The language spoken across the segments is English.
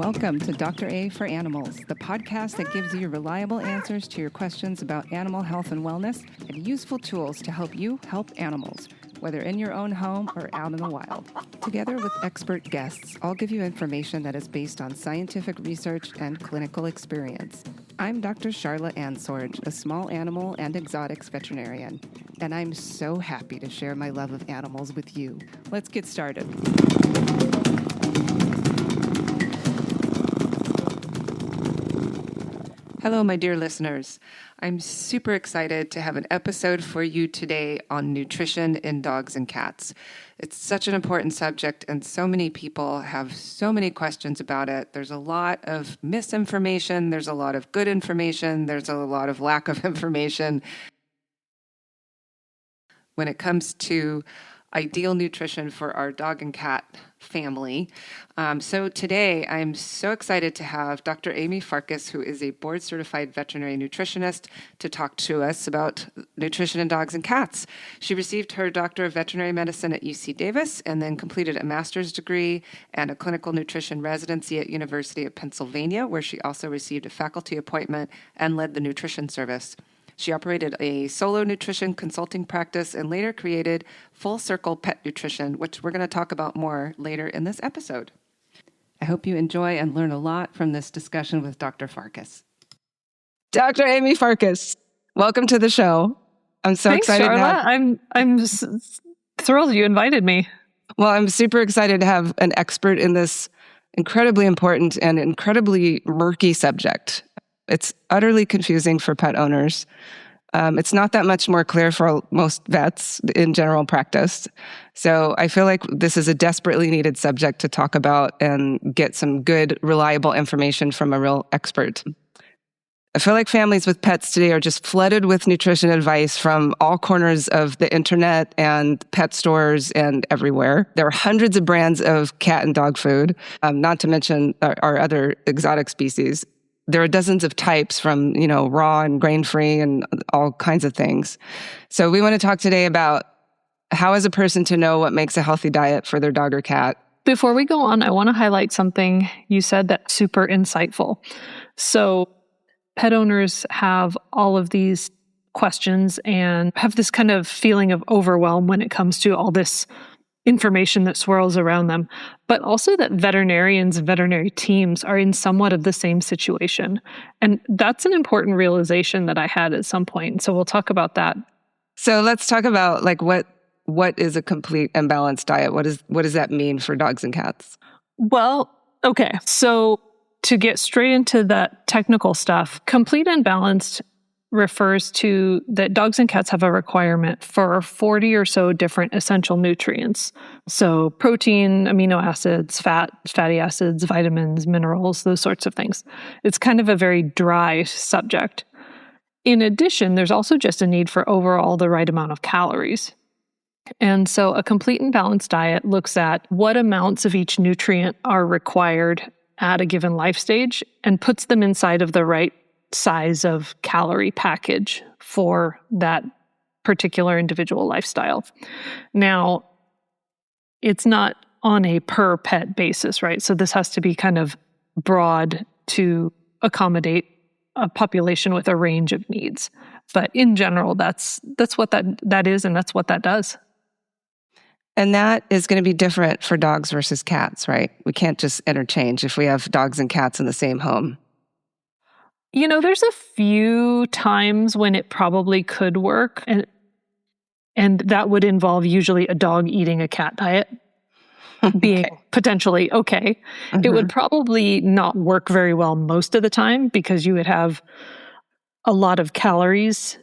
Welcome to Dr. A for Animals, the podcast that gives you reliable answers to your questions about animal health and wellness and useful tools to help you help animals, whether in your own home or out in the wild. Together with expert guests, I'll give you information that is based on scientific research and clinical experience. I'm Dr. Charla Ansorge, a small animal and exotics veterinarian, and I'm so happy to share my love of animals with you. Let's get started. Hello, my dear listeners. I'm super excited to have an episode for you today on nutrition in dogs and cats. It's such an important subject, and so many people have so many questions about it. There's a lot of misinformation. There's a lot of good information. There's a lot of lack of information when it comes to ideal nutrition for our dog and cat family. So today I'm so excited to have Dr. Amy Farcas, who is a board-certified veterinary nutritionist, to talk to us about nutrition in dogs and cats. She received her Doctor of Veterinary Medicine at UC Davis and then completed a master's degree and a clinical nutrition residency at University of Pennsylvania, where she also received a faculty appointment and led the nutrition service. She operated a solo nutrition consulting practice and later created Full Circle Pet Nutrition, which we're going to talk about more later in this episode. I hope you enjoy and learn a lot from this discussion with Dr. Farcas. Dr. Amy Farcas, welcome to the show. I'm so Thanks, excited. Charla. I'm thrilled you invited me. Well, I'm super excited to have an expert in this incredibly important and incredibly murky subject. It's utterly confusing for pet owners. It's not that much more clear for most vets in general practice. So I feel like this is a desperately needed subject to talk about and get some good, reliable information from a real expert. I feel like families with pets today are just flooded with nutrition advice from all corners of the internet and pet stores and everywhere. There are hundreds of brands of cat and dog food, not to mention our other exotic species. There are dozens of types from, raw and grain-free and all kinds of things. So we want to talk today about how is a person to know what makes a healthy diet for their dog or cat. Before we go on, I want to highlight something you said that's super insightful. So pet owners have all of these questions and have this kind of feeling of overwhelm when it comes to all this information that swirls around them, but also that veterinarians and veterinary teams are in somewhat of the same situation. And that's an important realization that I had at some point. So we'll talk about that. So let's talk about what is a complete and balanced diet? What does that mean for dogs and cats? Well, okay. So to get straight into that technical stuff, complete and balanced refers to that dogs and cats have a requirement for 40 or so different essential nutrients. So protein, amino acids, fatty acids, vitamins, minerals, those sorts of things. It's kind of a very dry subject. In addition, there's also just a need for overall the right amount of calories. And so a complete and balanced diet looks at what amounts of each nutrient are required at a given life stage and puts them inside of the right size of calorie package for that particular individual lifestyle. Now, it's not on a per pet basis, right? So this has to be kind of broad to accommodate a population with a range of needs. But in general, that's what that is, and that's what that does. And that is going to be different for dogs versus cats, right? We can't just interchange if we have dogs and cats in the same home. There's a few times when it probably could work, and that would involve usually a dog eating a cat diet being potentially okay. Mm-hmm. It would probably not work very well most of the time because you would have a lot of calories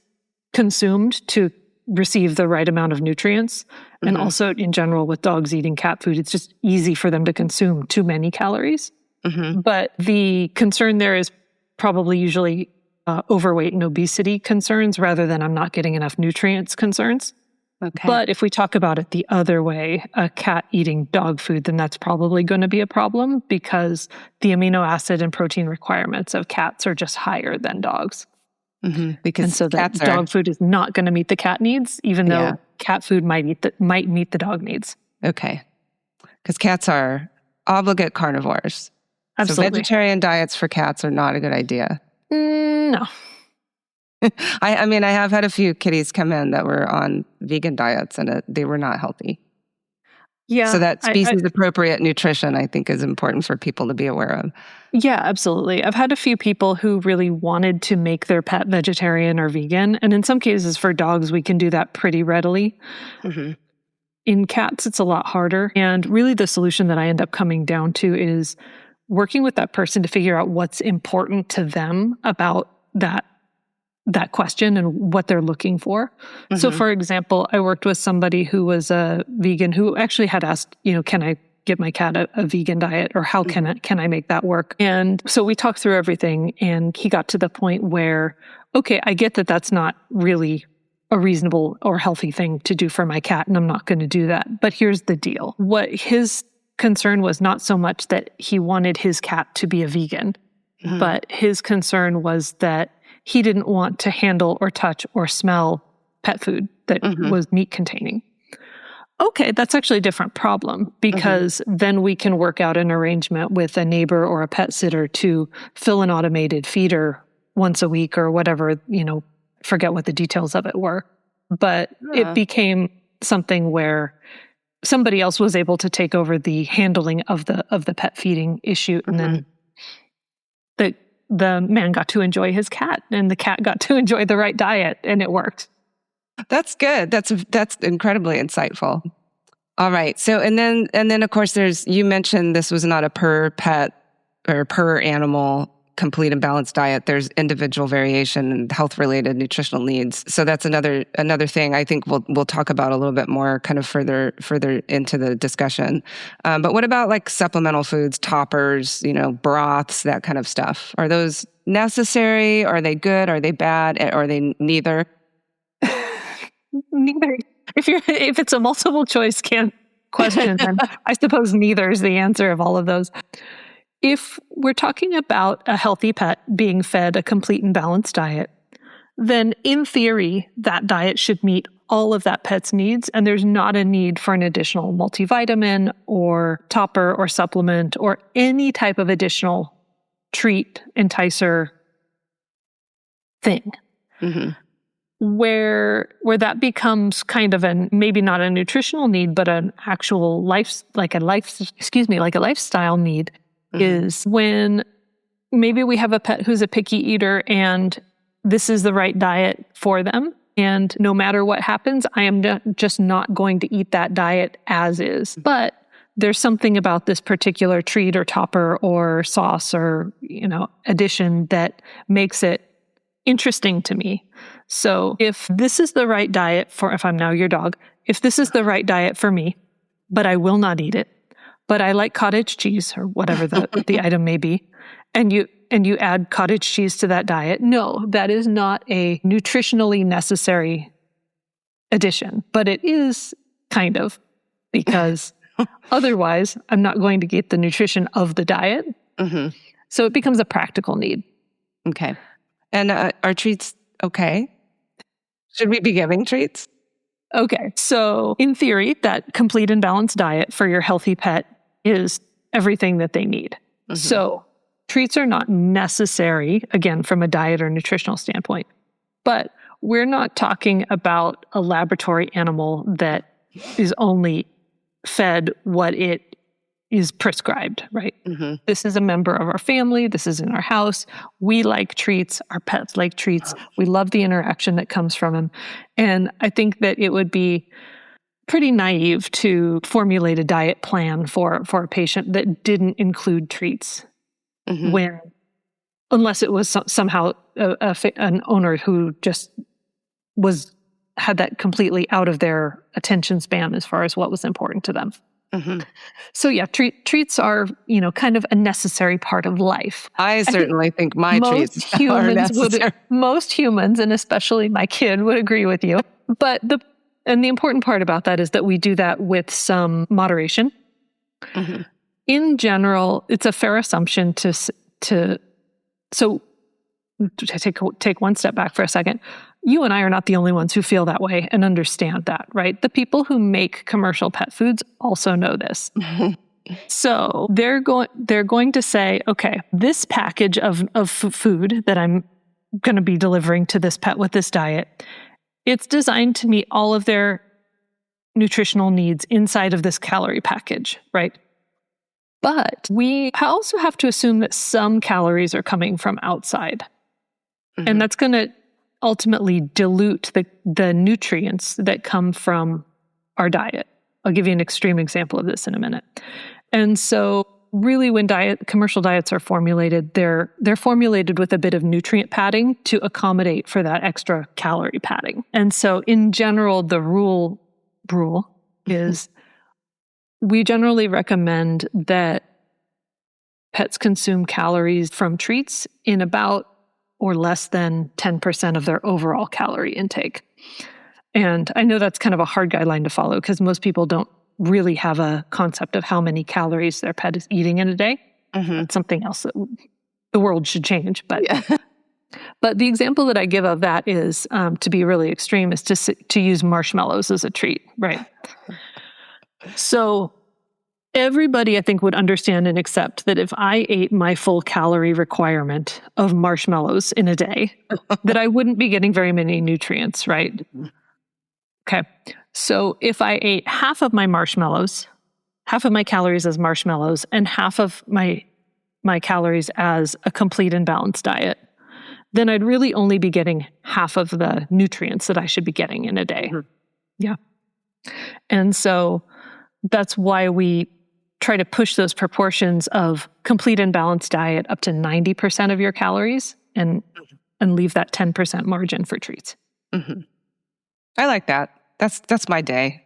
consumed to receive the right amount of nutrients. Mm-hmm. And also, in general, with dogs eating cat food, it's just easy for them to consume too many calories. Mm-hmm. But the concern there is probably usually overweight and obesity concerns rather than I'm not getting enough nutrients concerns. Okay. But if we talk about it the other way, a cat eating dog food, then that's probably going to be a problem because the amino acid and protein requirements of cats are just higher than dogs. Mm-hmm. Because and so that dog food is not going to meet the cat needs, even though cat food might meet the dog needs. Okay. Because cats are obligate carnivores. So Absolutely. vegetarian diets for cats are not a good idea. No. I mean, I have had a few kitties come in that were on vegan diets and they were not healthy. Yeah. So that species-appropriate nutrition, I think, is important for people to be aware of. Yeah, absolutely. I've had a few people who really wanted to make their pet vegetarian or vegan. And in some cases for dogs, we can do that pretty readily. Mm-hmm. In cats, it's a lot harder. And really the solution that I end up coming down to is working with that person to figure out what's important to them about that question and what they're looking for. Mm-hmm. So for example, I worked with somebody who was a vegan who actually had asked, can I get my cat a vegan diet, or how can I make that work? And so we talked through everything, and he got to the point where, okay, I get that that's not really a reasonable or healthy thing to do for my cat, and I'm not going to do that. But here's the deal. What his concern was not so much that he wanted his cat to be a vegan, mm-hmm. but his concern was that he didn't want to handle or touch or smell pet food that mm-hmm. was meat containing. Okay, that's actually a different problem, because mm-hmm. then we can work out an arrangement with a neighbor or a pet sitter to fill an automated feeder once a week or whatever, forget what the details of it were. But it became something where somebody else was able to take over the handling of the pet feeding issue. And mm-hmm. then the man got to enjoy his cat, and the cat got to enjoy the right diet, and it worked. That's good. That's incredibly insightful. All right. So, and then of course you mentioned this was not a per pet or per animal complete and balanced diet. There's individual variation and health related nutritional needs. So that's another thing I think we'll talk about a little bit more kind of further into the discussion. But what about like supplemental foods, toppers, broths, that kind of stuff? Are those necessary? Are they good? Are they bad? Or are they neither? Neither. If it's a multiple choice question, then I suppose neither is the answer of all of those. If we're talking about a healthy pet being fed a complete and balanced diet, then in theory, that diet should meet all of that pet's needs, and there's not a need for an additional multivitamin or topper or supplement or any type of additional treat, enticer thing. Mm-hmm. Where that becomes kind of maybe not a nutritional need, but an actual like a lifestyle need, mm-hmm. is when maybe we have a pet who's a picky eater and this is the right diet for them. And no matter what happens, I am just not going to eat that diet as is. But there's something about this particular treat or topper or sauce or, addition that makes it interesting to me. So if this is the right diet if I'm now your dog, if this is the right diet for me, but I will not eat it, but I like cottage cheese or whatever the item may be, and you add cottage cheese to that diet, no, that is not a nutritionally necessary addition, but it is kind of, because otherwise I'm not going to get the nutrition of the diet. Mm-hmm. So it becomes a practical need. Okay. And are treats okay? Should we be giving treats? Okay. So in theory, that complete and balanced diet for your healthy pet is everything that they need. Mm-hmm. So treats are not necessary, again, from a diet or nutritional standpoint. But we're not talking about a laboratory animal that is only fed what it is prescribed, right? Mm-hmm. This is a member of our family. This is in our house. We like treats. Our pets like treats. We love the interaction that comes from them. And I think that it would be pretty naive to formulate a diet plan for a patient that didn't include treats, mm-hmm. unless it was somehow an owner who just had that completely out of their attention span as far as what was important to them. Mm-hmm. So yeah, treats are, kind of a necessary part of life. I certainly think my treats are necessary. Most humans, and especially my kid, would agree with you. But the important part about that is that we do that with some moderation. Mm-hmm. In general, it's a fair assumption to take one step back for a second. You and I are not the only ones who feel that way and understand that, right? The people who make commercial pet foods also know this. So they're going to say, okay, this package of food that I'm going to be delivering to this pet with this diet, it's designed to meet all of their nutritional needs inside of this calorie package, right? But we also have to assume that some calories are coming from outside. Mm-hmm. And that's going to ultimately dilute the nutrients that come from our diet. I'll give you an extreme example of this in a minute. And so really when commercial diets are formulated, they're formulated with a bit of nutrient padding to accommodate for that extra calorie padding. And so in general, the rule is we generally recommend that pets consume calories from treats in about or less than 10% of their overall calorie intake. And I know that's kind of a hard guideline to follow because most people don't really have a concept of how many calories their pet is eating in a day. Mm-hmm. That's something else that the world should change. But but the example that I give of that is, to be really extreme, is to use marshmallows as a treat, right? So everybody, I think, would understand and accept that if I ate my full calorie requirement of marshmallows in a day, that I wouldn't be getting very many nutrients, right? Okay. So if I ate half of my marshmallows, half of my calories as marshmallows, and half of my calories as a complete and balanced diet, then I'd really only be getting half of the nutrients that I should be getting in a day. Mm-hmm. Yeah. And so that's why we try to push those proportions of complete and balanced diet up to 90% of your calories and leave that 10% margin for treats. Mm-hmm. I like that. That's my day.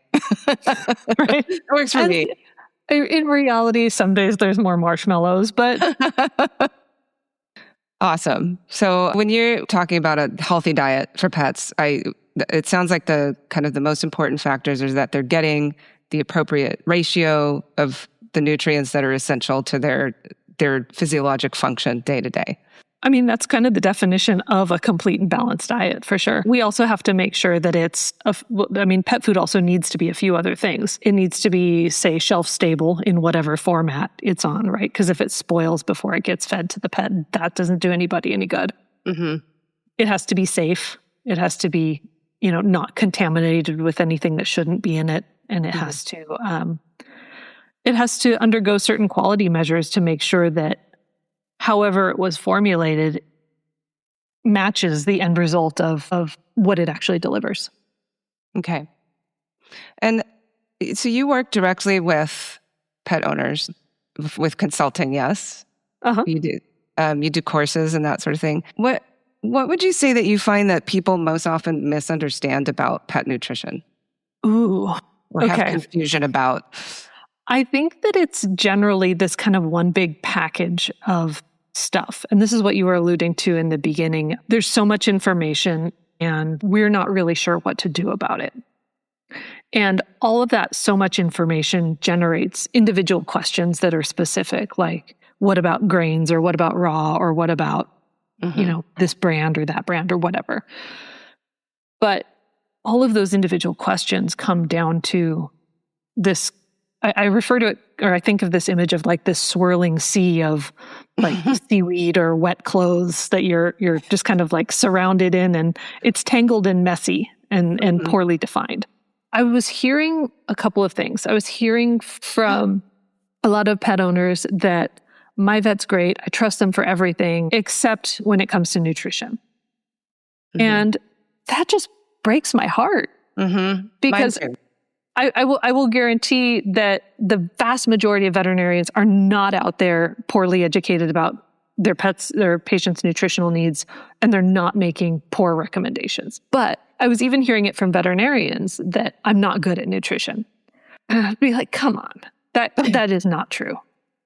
Right? It works for me. In reality, some days there's more marshmallows, but... Awesome. So when you're talking about a healthy diet for pets, it sounds like the most important factors is that they're getting the appropriate ratio of the nutrients that are essential to their physiologic function day to day. I mean, that's kind of the definition of a complete and balanced diet, for sure. We also have to make sure that pet food also needs to be a few other things. It needs to be, say, shelf stable in whatever format it's on, right? Because if it spoils before it gets fed to the pet, that doesn't do anybody any good. Mm-hmm. It has to be safe. It has to be, not contaminated with anything that shouldn't be in it. And it mm-hmm. has to undergo certain quality measures to make sure that however it was formulated matches the end result of what it actually delivers. Okay. And so you work directly with pet owners with consulting, yes? Uh-huh. You do. You do courses and that sort of thing. What would you say that you find that people most often misunderstand about pet nutrition? Ooh, or have confusion about? I think that it's generally this kind of one big package of stuff. And this is what you were alluding to in the beginning. There's so much information and we're not really sure what to do about it. And all of that, so much information generates individual questions that are specific, like what about grains or what about raw or what about, mm-hmm. This brand or that brand or whatever. But all of those individual questions come down to this. I refer to it, or I think of this image of like this swirling sea of like seaweed or wet clothes that you're just kind of like surrounded in, and it's tangled and messy and mm-hmm. poorly defined. I was hearing a couple of things. I was hearing from a lot of pet owners that my vet's great. I trust them for everything except when it comes to nutrition. Mm-hmm. And that just breaks my heart mm-hmm. because I will guarantee that the vast majority of veterinarians are not out there poorly educated about their patients' nutritional needs, and they're not making poor recommendations. But I was even hearing it from veterinarians that I'm not good at nutrition. And I'd be like, come on, that is not true.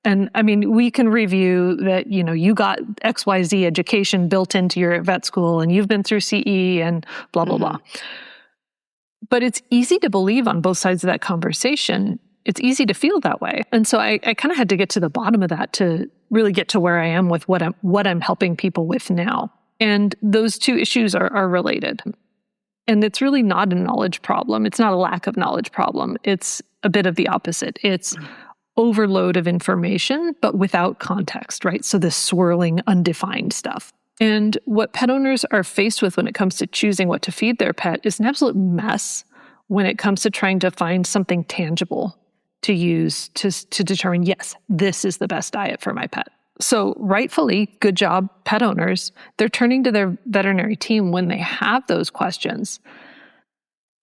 And I mean, we can review that, you got XYZ education built into your vet school and you've been through CE and blah, blah, mm-hmm. blah. But it's easy to believe on both sides of that conversation. It's easy to feel that way. And so I kind of had to get to the bottom of that to really get to where I am with what I'm helping people with now. And those two issues are related. And it's really not a knowledge problem. It's not a lack of knowledge problem. It's a bit of the opposite. It's overload of information, but without context, right? So this swirling, undefined stuff. And what pet owners are faced with when it comes to choosing what to feed their pet is an absolute mess when it comes to trying to find something tangible to use to determine, yes, this is the best diet for my pet. So rightfully, good job, pet owners. They're turning to their veterinary team when they have those questions.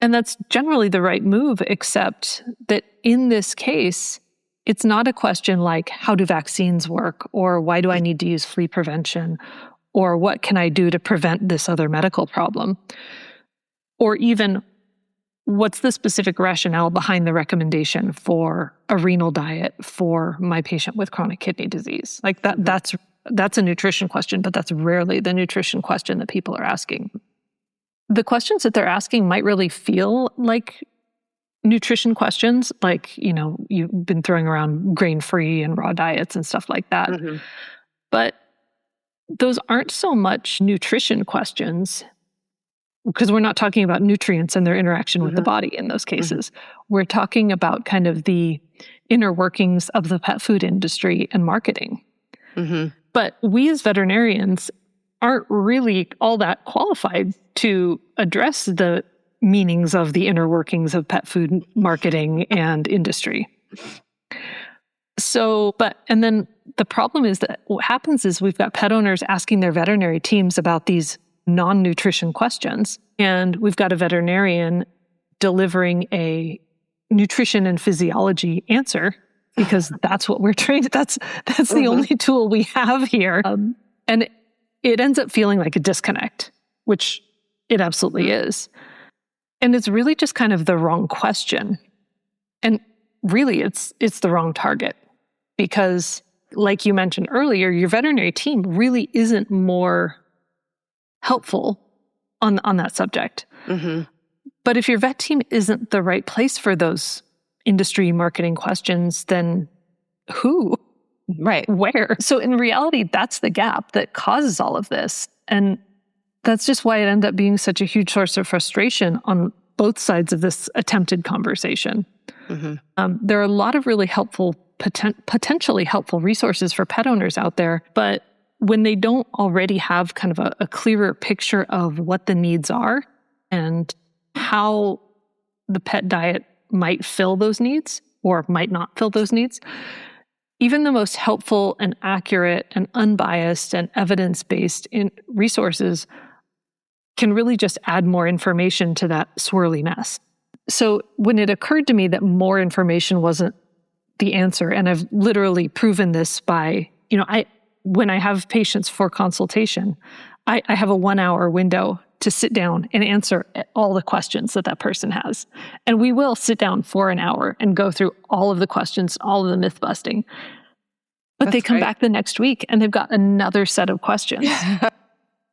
And that's generally the right move, except that in this case, it's not a question like, how do vaccines work? Or why do I need to use flea prevention? Or what can I do to prevent this other medical problem? Or even, what's the specific rationale behind the recommendation for a renal diet for my patient with chronic kidney disease? Like that's a nutrition question, but that's rarely the nutrition question that people are asking. The questions that they're asking might really feel like nutrition questions, like, you've been throwing around grain-free and raw diets and stuff like that. Mm-hmm. But those aren't so much nutrition questions, because we're not talking about nutrients and their interaction with the body in those cases. Mm-hmm. We're talking about kind of the inner workings of the pet food industry and marketing. Mm-hmm. But we as veterinarians aren't really all that qualified to address the meanings of the inner workings of pet food marketing and industry. And then the problem is that what happens is we've got pet owners asking their veterinary teams about these non-nutrition questions, and we've got a veterinarian delivering a nutrition and physiology answer, because that's what we're trained. That's the only tool we have here. And it ends up feeling like a disconnect, which it absolutely is. And it's really just kind of the wrong question. And really, it's the wrong target, because like you mentioned earlier, your veterinary team really isn't more helpful on that subject. Mm-hmm. But if your vet team isn't the right place for those industry marketing questions, then who? Right. Where? So in reality, that's the gap that causes all of this. And that's just why it ended up being such a huge source of frustration on both sides of this attempted conversation. Mm-hmm. There are a lot of really helpful, potentially helpful resources for pet owners out there, but when they don't already have kind of a clearer picture of what the needs are and how the pet diet might fill those needs or might not fill those needs, even the most helpful and accurate and unbiased and evidence-based resources can really just add more information to that swirly mess. So when it occurred to me that more information wasn't the answer, and I've literally proven this by, when I have patients for consultation, I have a 1-hour window to sit down and answer all the questions that person has. And we will sit down for an hour and go through all of the questions, all of the myth busting. But they come back the next week and they've got another set of questions.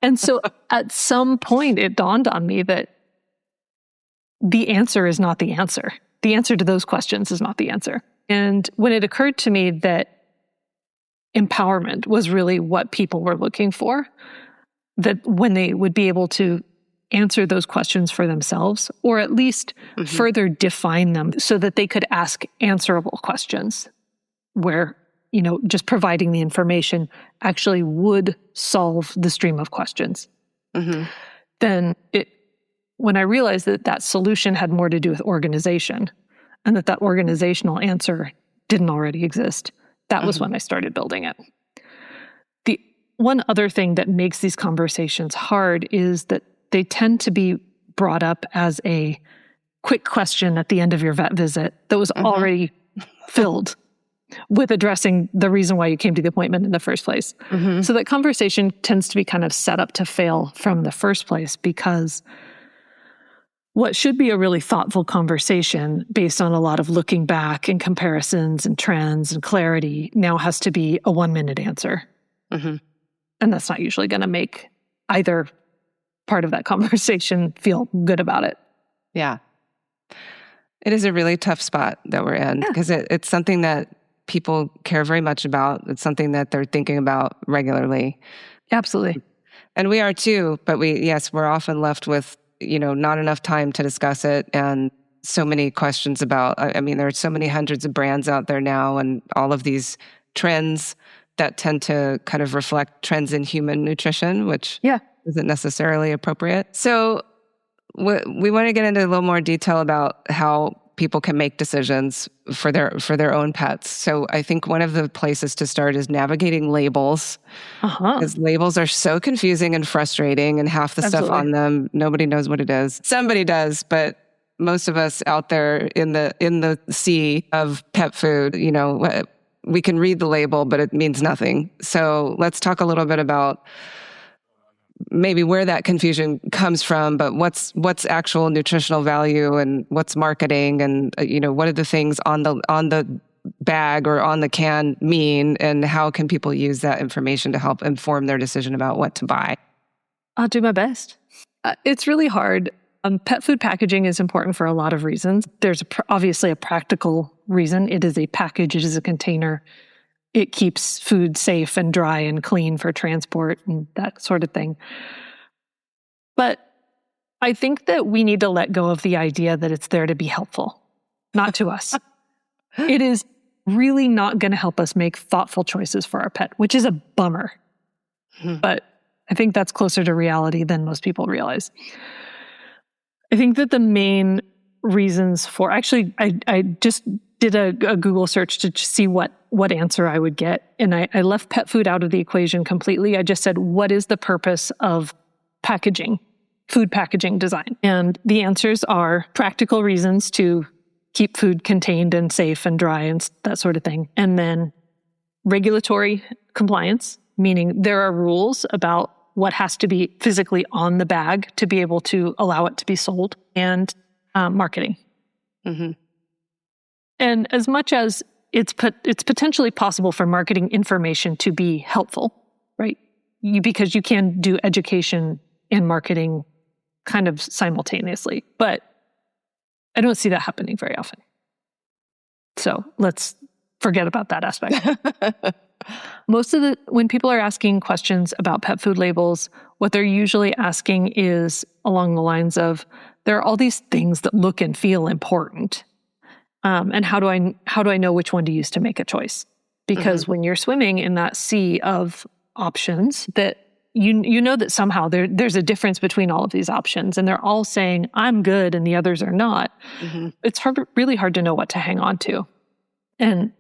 And so at some point it dawned on me that the answer is not the answer. The answer to those questions is not the answer. And when it occurred to me that empowerment was really what people were looking for, that when they would be able to answer those questions for themselves, or at least further define them so that they could ask answerable questions where, just providing the information actually would solve the stream of questions. Mm-hmm. Then when I realized that solution had more to do with organization and that organizational answer didn't already exist, that was when I started building it. The one other thing that makes these conversations hard is that they tend to be brought up as a quick question at the end of your vet visit that was already filled with addressing the reason why you came to the appointment in the first place. Mm-hmm. So that conversation tends to be kind of set up to fail from the first place, because what should be a really thoughtful conversation based on a lot of looking back and comparisons and trends and clarity now has to be a 1-minute answer. Mm-hmm. And that's not usually going to make either part of that conversation feel good about it. Yeah. It is a really tough spot that we're in, because it's something that people care very much about. It's something that they're thinking about regularly. Absolutely. And we are too, but we're often left with, not enough time to discuss it. And so many questions about. I mean, there are so many hundreds of brands out there now, and all of these trends that tend to kind of reflect trends in human nutrition, which isn't necessarily appropriate. So we want to get into a little more detail about how people can make decisions for their own pets. So I think one of the places to start is navigating labels, because labels are so confusing and frustrating, and half the stuff on them, nobody knows what it is. Somebody does, but most of us out there in the sea of pet food, we can read the label, but it means nothing. So let's talk a little bit about maybe where that confusion comes from, but what's actual nutritional value and what's marketing, and what are the things on the bag or on the can mean, and how can people use that information to help inform their decision about what to buy? I'll do my best. It's really hard. Pet food packaging is important for a lot of reasons. There's obviously a practical reason. It is a package. It is a container. It keeps food safe and dry and clean for transport and that sort of thing. But I think that we need to let go of the idea that it's there to be helpful, not to us. It is really not going to help us make thoughtful choices for our pet, which is a bummer. But I think that's closer to reality than most people realize. I think that the main reasons for, actually, I just did a Google search to see what answer I would get. And I left pet food out of the equation completely. I just said, what is the purpose of packaging, food packaging design? And the answers are practical reasons to keep food contained and safe and dry and that sort of thing. And then regulatory compliance, meaning there are rules about what has to be physically on the bag to be able to allow it to be sold, and marketing. And as much as it's potentially possible for marketing information to be helpful, right? Because you can do education and marketing kind of simultaneously, but I don't see that happening very often. So let's forget about that aspect. When people are asking questions about pet food labels, what they're usually asking is along the lines of, there are all these things that look and feel important. And how do I know which one to use to make a choice? Because when you're swimming in that sea of options, that you know that somehow there's a difference between all of these options, and they're all saying, I'm good and the others are not. It's really hard to know what to hang on to. And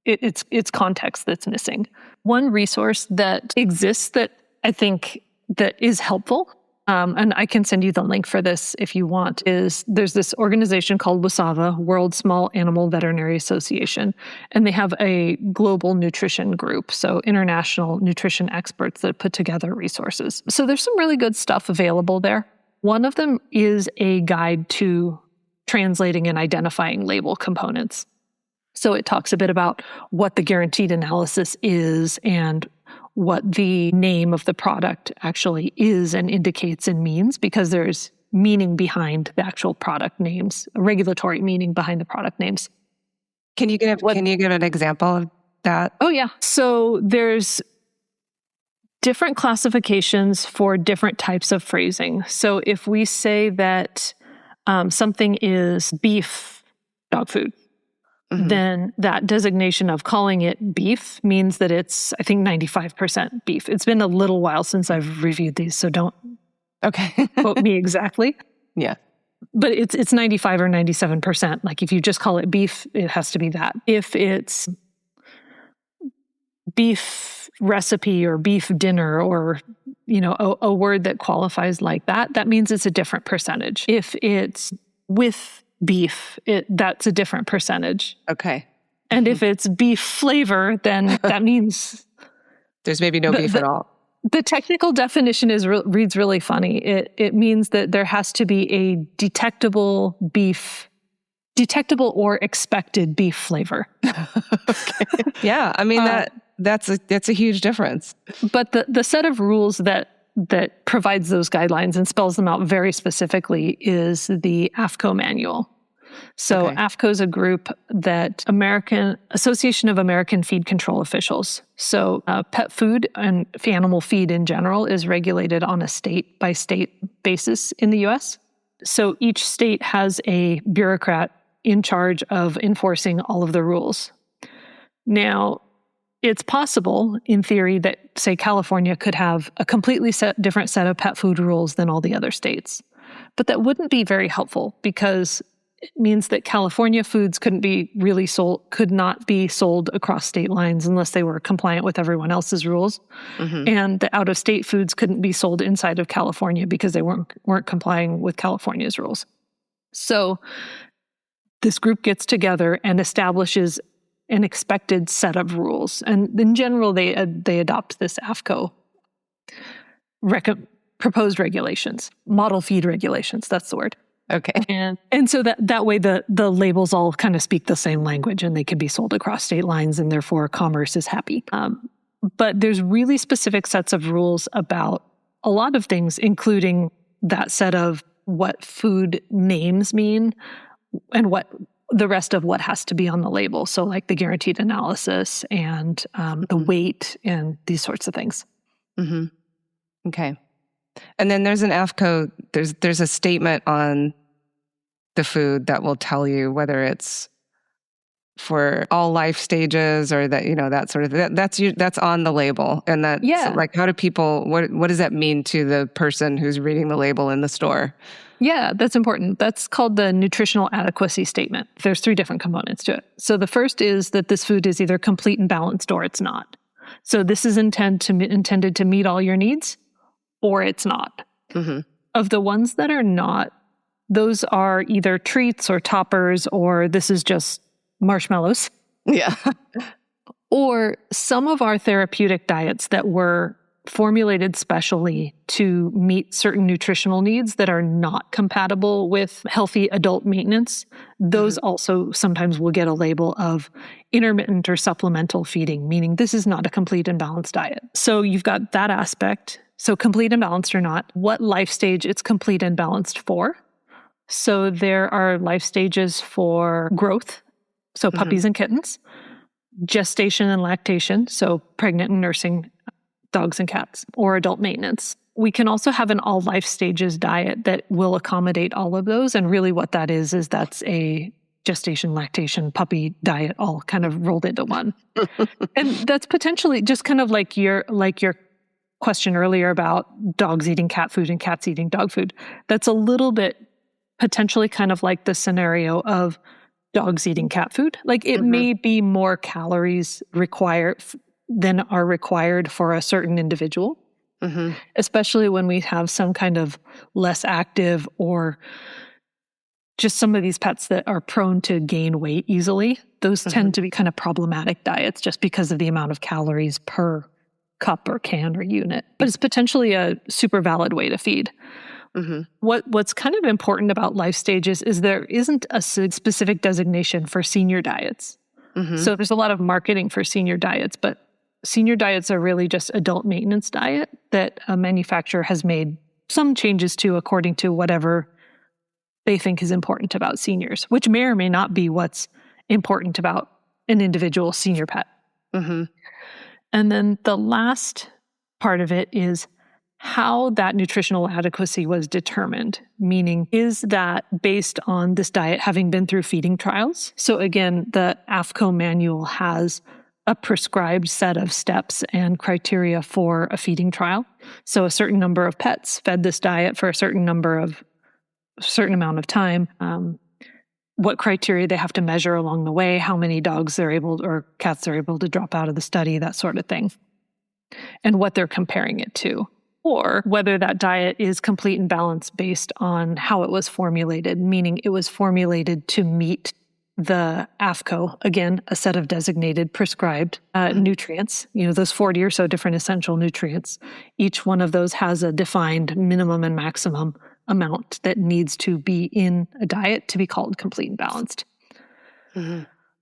it's context that's missing. One resource that exists that I think that is helpful, and I can send you the link for this if you want, is there's this organization called WSAVA, World Small Animal Veterinary Association, and they have a global nutrition group, so international nutrition experts that put together resources. So there's some really good stuff available there. One of them is a guide to translating and identifying label components. So it talks a bit about what the guaranteed analysis is and what the name of the product actually is and indicates and means, because there's meaning behind the actual product names, a regulatory meaning behind the product names. Can you give an example of that? Oh, yeah. So there's different classifications for different types of phrasing. So if we say that something is beef dog food, then that designation of calling it beef means that it's, I think, 95% beef. It's been a little while since I've reviewed these, so don't quote me exactly. Yeah. But it's 95 or 97%. Like if you just call it beef, it has to be that. If it's beef recipe or beef dinner or, a word that qualifies like that, that means it's a different percentage. If it's with beef, that's a different percentage. Okay. And if it's beef flavor, then that means there's maybe no beef at all. The technical definition reads really funny. It means that there has to be a detectable or expected beef flavor. Okay. Yeah, I mean that's a huge difference. But the set of rules that provides those guidelines and spells them out very specifically is the AAFCO manual. So AAFCO is a group that Association of American Feed Control Officials. So pet food and animal feed in general is regulated on a state-by-state basis in the U.S. So each state has a bureaucrat in charge of enforcing all of the rules. Now, it's possible, in theory, that, say, California could have a completely different set of pet food rules than all the other states. But that wouldn't be very helpful because it means that California foods could not be sold across state lines unless they were compliant with everyone else's rules. Mm-hmm. And the out-of-state foods couldn't be sold inside of California because they weren't complying with California's rules. So this group gets together and establishes an expected set of rules. And in general, they adopt this AAFCO proposed regulations, model feed regulations, that's the word. Okay. And so that way the labels all kind of speak the same language and they can be sold across state lines and therefore commerce is happy. But there's really specific sets of rules about a lot of things, including that set of what food names mean and what the rest of what has to be on the label. So like the guaranteed analysis and the weight and these sorts of things. Mm-hmm. Okay. And then there's an AAFCO, there's a statement on the food that will tell you whether it's for all life stages or that, that sort of thing. That's on the label. And that, like, how do people, what does that mean to the person who's reading the label in the store? Yeah, that's important. That's called the nutritional adequacy statement. There's 3 different components to it. So the first is that this food is either complete and balanced or it's not. So this is intended to meet all your needs or it's not. Mm-hmm. Of the ones that are not, those are either treats or toppers or this is just marshmallows. Yeah. Or some of our therapeutic diets that were formulated specially to meet certain nutritional needs that are not compatible with healthy adult maintenance. Those also sometimes will get a label of intermittent or supplemental feeding, meaning this is not a complete and balanced diet. So you've got that aspect. So complete and balanced or not, what life stage it's complete and balanced for. So there are life stages for growth, so puppies and kittens, gestation and lactation, so pregnant and nursing dogs and cats, or adult maintenance. We can also have an all life stages diet that will accommodate all of those. And really what that is that's a gestation, lactation, puppy diet all kind of rolled into one. And that's potentially just kind of like your question earlier about dogs eating cat food and cats eating dog food. That's a little bit potentially kind of like the scenario of dogs eating cat food. Like it may be more calories required than are required for a certain individual, especially when we have some kind of less active or just some of these pets that are prone to gain weight easily. Those tend to be kind of problematic diets just because of the amount of calories per cup or can or unit. But it's potentially a super valid way to feed. What's kind of important about life stages is there isn't a specific designation for senior diets. So there's a lot of marketing for senior diets, but senior diets are really just adult maintenance diet that a manufacturer has made some changes to according to whatever they think is important about seniors, which may or may not be what's important about an individual senior pet. And then the last part of it is how that nutritional adequacy was determined, meaning is that based on this diet having been through feeding trials? So again, the AAFCO manual has a prescribed set of steps and criteria for a feeding trial. So a certain number of pets fed this diet for a certain amount of time, what criteria they have to measure along the way, how many dogs they're able or cats they're able to drop out of the study, that sort of thing, and what they're comparing it to, or whether that diet is complete and balanced based on how it was formulated, meaning it was formulated to meet the AAFCO, again, a set of designated prescribed nutrients, those 40 or so different essential nutrients. Each one of those has a defined minimum and maximum amount that needs to be in a diet to be called complete and balanced.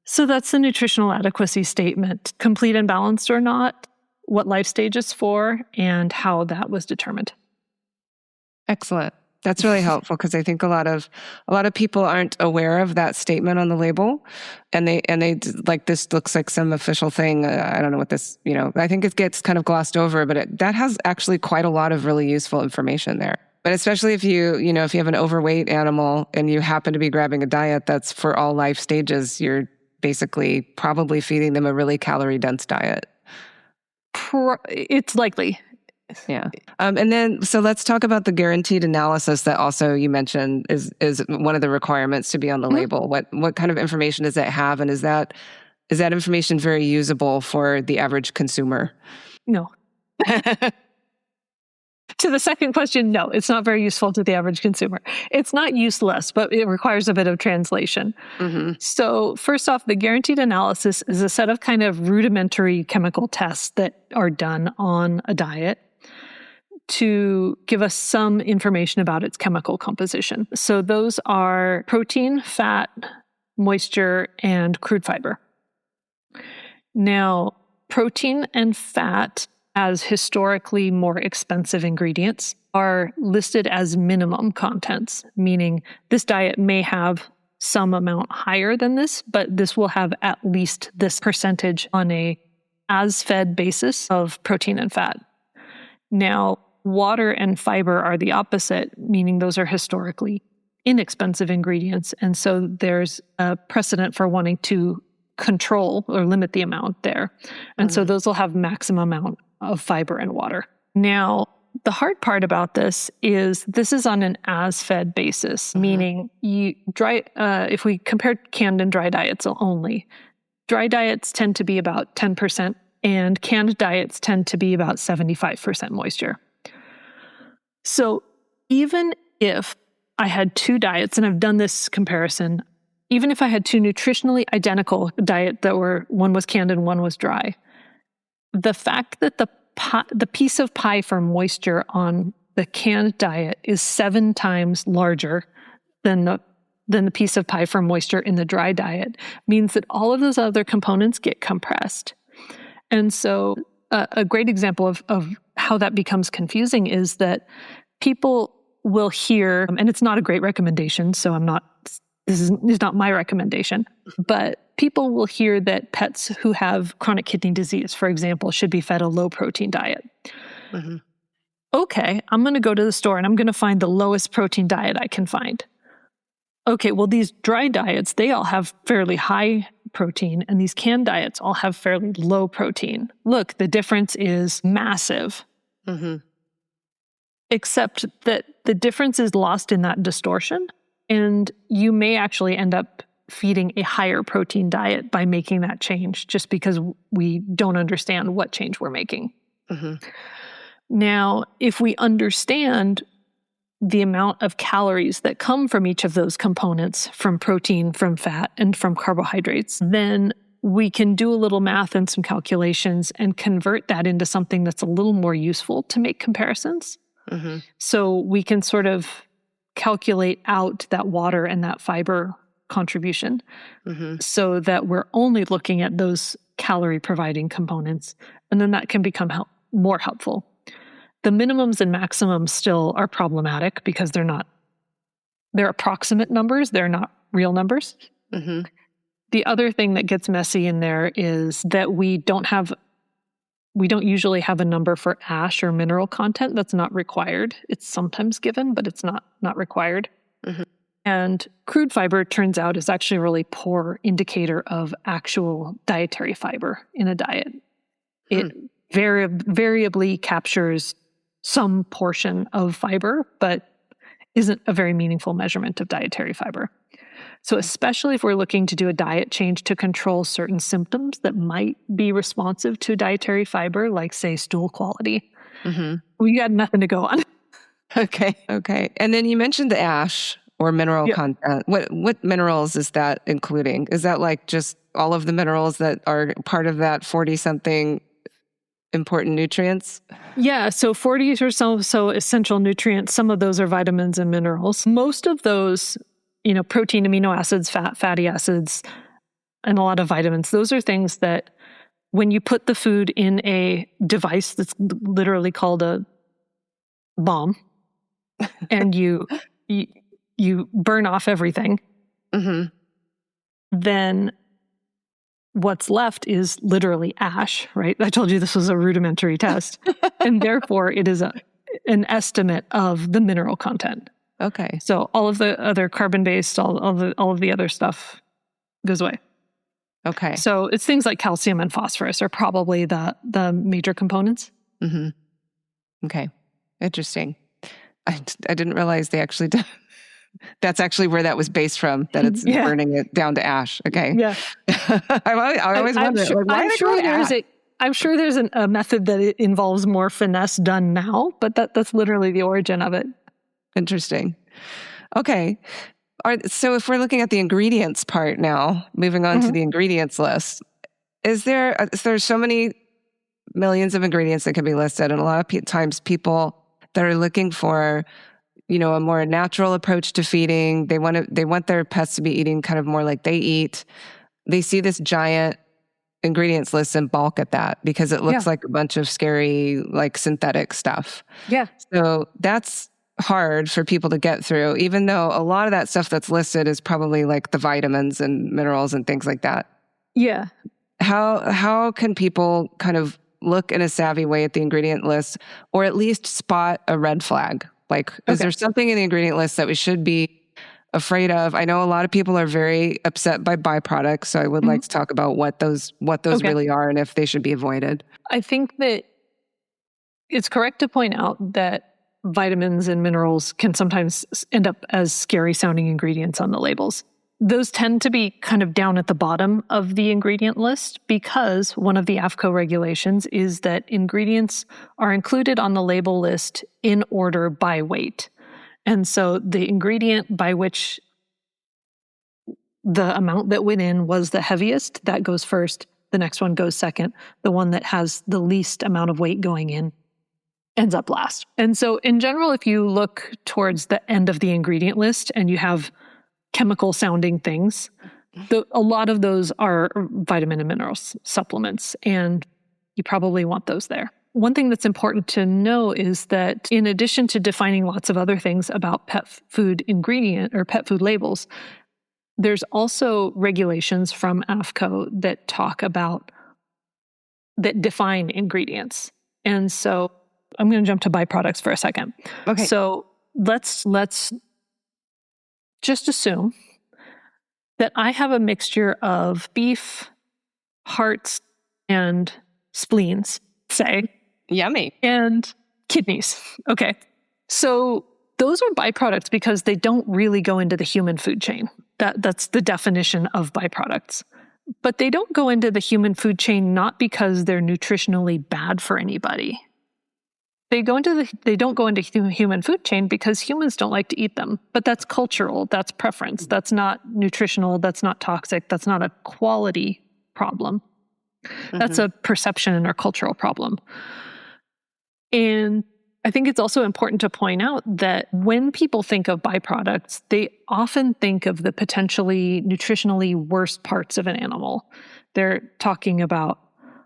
So that's the nutritional adequacy statement, complete and balanced or not, what life stage is for, and how that was determined. Excellent. That's really helpful because I think a lot of people aren't aware of that statement on the label, and they like, this looks like some official thing. I don't know what this, I think it gets kind of glossed over, but that has actually quite a lot of really useful information there. But especially if if you have an overweight animal and you happen to be grabbing a diet that's for all life stages, you're basically probably feeding them a really calorie-dense diet. It's likely. Yeah. And then, so let's talk about the guaranteed analysis that also you mentioned is one of the requirements to be on the label. What kind of information does that have? And is that information very usable for the average consumer? No. To the second question, no, it's not very useful to the average consumer. It's not useless, but it requires a bit of translation. Mm-hmm. So first off, the guaranteed analysis is a set of kind of rudimentary chemical tests that are done on a diet to give us some information about its chemical composition. So those are protein, fat, moisture, and crude fiber. Now, protein and fat, as historically more expensive ingredients, are listed as minimum contents, meaning this diet may have some amount higher than this, but this will have at least this percentage on a as-fed basis of protein and fat. Now, water and fiber are the opposite, meaning those are historically inexpensive ingredients, and so there's a precedent for wanting to control or limit the amount there. And so those will have maximum amount of fiber and water. Now, the hard part about this is on an as-fed basis, meaning if we compare canned and dry diets only, dry diets tend to be about 10% and canned diets tend to be about 75% moisture. So even if I had two diets, and I've done this comparison, even if I had two nutritionally identical diets that one was canned and one was dry, the fact that the piece of pie for moisture on the canned diet is 7 times larger than the piece of pie for moisture in the dry diet means that all of those other components get compressed. And so a great example of how that becomes confusing is that people will hear, and it's not a great recommendation, so this is not my recommendation, but people will hear that pets who have chronic kidney disease, for example, should be fed a low protein diet. Mm-hmm. Okay, I'm going to go to the store and I'm going to find the lowest protein diet I can find. Okay, well, these dry diets, they all have fairly high protein, and these canned diets all have fairly low protein. Look, the difference is massive. Mm-hmm. Except that the difference is lost in that distortion, and you may actually end up feeding a higher protein diet by making that change just because we don't understand what change we're making. Mm-hmm. Now, if we understand the amount of calories that come from each of those components, from protein, from fat, and from carbohydrates, then we can do a little math and some calculations and convert that into something that's a little more useful to make comparisons. Mm-hmm. So we can sort of calculate out that water and that fiber contribution so that we're only looking at those calorie-providing components, and then that can become more helpful. The minimums and maximums still are problematic because they're approximate numbers, they're not real numbers. Mm-hmm. The other thing that gets messy in there is that we don't usually have a number for ash or mineral content. That's not required. It's sometimes given, but it's not required. Mm-hmm. And crude fiber, turns out, is actually a really poor indicator of actual dietary fiber in a diet. It variably captures some portion of fiber, but isn't a very meaningful measurement of dietary fiber. So especially if we're looking to do a diet change to control certain symptoms that might be responsive to dietary fiber, like, say, stool quality, we got nothing to go on. Okay. And then you mentioned the ash or mineral content. What minerals is that including? Is that like just all of the minerals that are part of that 40-something important nutrients? Yeah, so 40 or so essential nutrients. Some of those are vitamins and minerals. Most of those, protein, amino acids, fatty acids, and a lot of vitamins, those are things that when you put the food in a device that's literally called a bomb, and you burn off everything, then what's left is literally ash, right? I told you this was a rudimentary test. And therefore, it is an estimate of the mineral content. Okay. So all of the other carbon-based, all of the other stuff goes away. Okay. So it's things like calcium and phosphorus are probably the major components. Mm-hmm. Okay. Interesting. I didn't realize they actually did. That's actually where that was based from, that it's burning it down to ash. Okay. Yeah. I always wonder, I'm sure there's a method that it involves more finesse done now, but that's literally the origin of it. Interesting. Okay. So if we're looking at the ingredients part now, moving on to the ingredients list, there's so many millions of ingredients that can be listed, and a lot of times people that are looking for, a more natural approach to feeding, they want their pets to be eating kind of more like they eat. They see this giant ingredients list and balk at that because it looks like a bunch of scary, like synthetic stuff. Yeah. So that's hard for people to get through, even though a lot of that stuff that's listed is probably like the vitamins and minerals and things like that. Yeah. How can people kind of look in a savvy way at the ingredient list, or at least spot a red flag? Like, is there something in the ingredient list that we should be afraid of? I know a lot of people are very upset by byproducts, so I would like to talk about what those really are and if they should be avoided. I think that it's correct to point out that vitamins and minerals can sometimes end up as scary sounding ingredients on the labels. Those tend to be kind of down at the bottom of the ingredient list because one of the AAFCO regulations is that ingredients are included on the label list in order by weight. And so the ingredient by which the amount that went in was the heaviest, that goes first. The next one goes second. The one that has the least amount of weight going in ends up last. And so in general, if you look towards the end of the ingredient list and you have chemical sounding things, a lot of those are vitamin and minerals supplements, and you probably want those there. One thing that's important to know is that in addition to defining lots of other things about pet food ingredient or pet food labels, there's also regulations from AAFCO that define ingredients. And so I'm going to jump to byproducts for a second. Okay. So let's just assume that I have a mixture of beef, hearts, and spleens, say. Yummy. And kidneys. Okay. So those are byproducts because they don't really go into the human food chain. That's the definition of byproducts. But they don't go into the human food chain not because they're nutritionally bad for anybody. They don't go into the human food chain because humans don't like to eat them. But that's cultural, that's preference, that's not nutritional, that's not toxic, that's not a quality problem. That's a perception and a cultural problem. And I think it's also important to point out that when people think of byproducts, they often think of the potentially nutritionally worst parts of an animal. They're talking about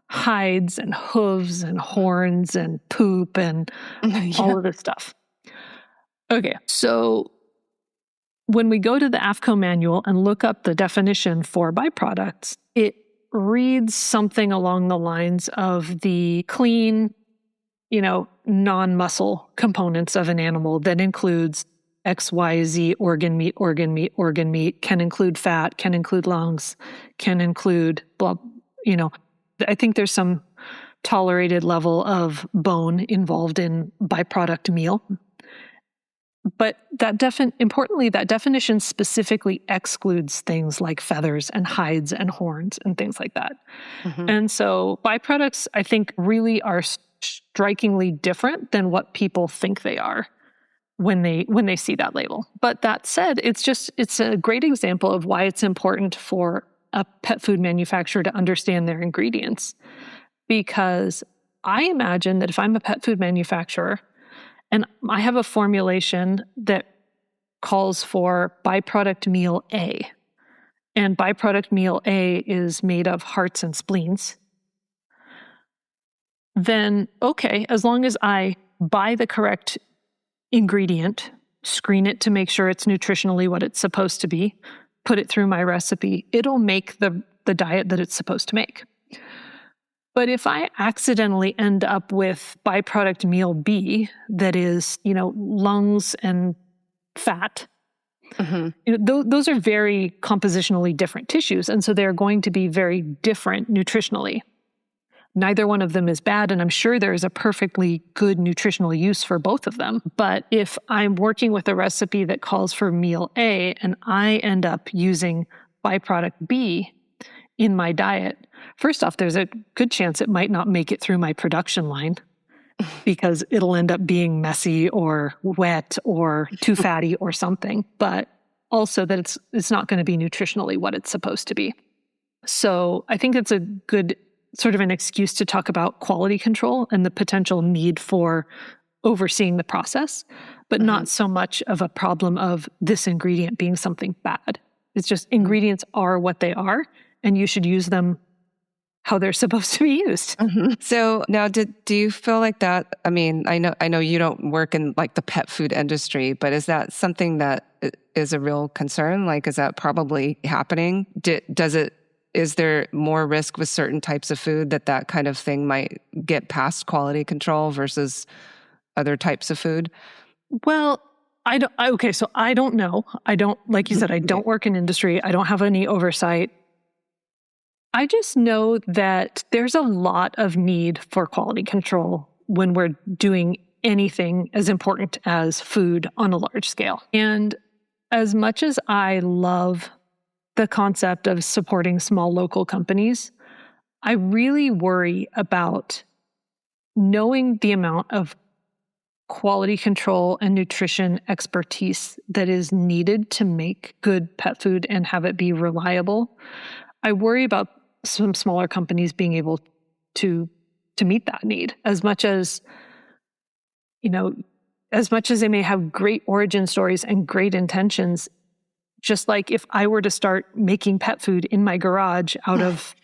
hides and hooves and horns and poop and all of this stuff. Okay, so when we go to the AAFCO manual and look up the definition for byproducts, it reads something along the lines of the clean, non-muscle components of an animal that includes X, Y, Z, organ meat, can include fat, can include lungs, can include blah, I think there's some tolerated level of bone involved in byproduct meal. But importantly, that definition specifically excludes things like feathers and hides and horns and things like that. And so byproducts, I think, really are strikingly different than what people think they are when they see that label. But that said, it's a great example of why it's important for a pet food manufacturer to understand their ingredients. Because I imagine that if I'm a pet food manufacturer and I have a formulation that calls for byproduct meal A, and byproduct meal A is made of hearts and spleens, then okay, as long as I buy the correct ingredient, screen it to make sure it's nutritionally what it's supposed to be, put it through my recipe, it'll make the diet that it's supposed to make. But if I accidentally end up with byproduct meal B that is, lungs and fat, those are very compositionally different tissues. And so they're going to be very different nutritionally. Neither one of them is bad, and I'm sure there is a perfectly good nutritional use for both of them. But if I'm working with a recipe that calls for meal A and I end up using byproduct B in my diet, first off, there's a good chance it might not make it through my production line because it'll end up being messy or wet or too fatty or something. But also that it's not going to be nutritionally what it's supposed to be. So I think it's a good sort of an excuse to talk about quality control and the potential need for overseeing the process, but not so much of a problem of this ingredient being something bad. It's just ingredients are what they are, and you should use them how they're supposed to be used. So now, do you feel like that? I mean, I know you don't work in like the pet food industry, but is that something that is a real concern? Like, is that probably happening? Is there more risk with certain types of food that kind of thing might get past quality control versus other types of food? Well, so I don't know. I don't, like you said, I don't work in industry. I don't have any oversight. I just know that there's a lot of need for quality control when we're doing anything as important as food on a large scale. And as much as I love the concept of supporting small local companies, I really worry about knowing the amount of quality control and nutrition expertise that is needed to make good pet food and have it be reliable. I worry about some smaller companies being able to meet that need as much as they may have great origin stories and great intentions. Just like if I were to start making pet food in my garage out of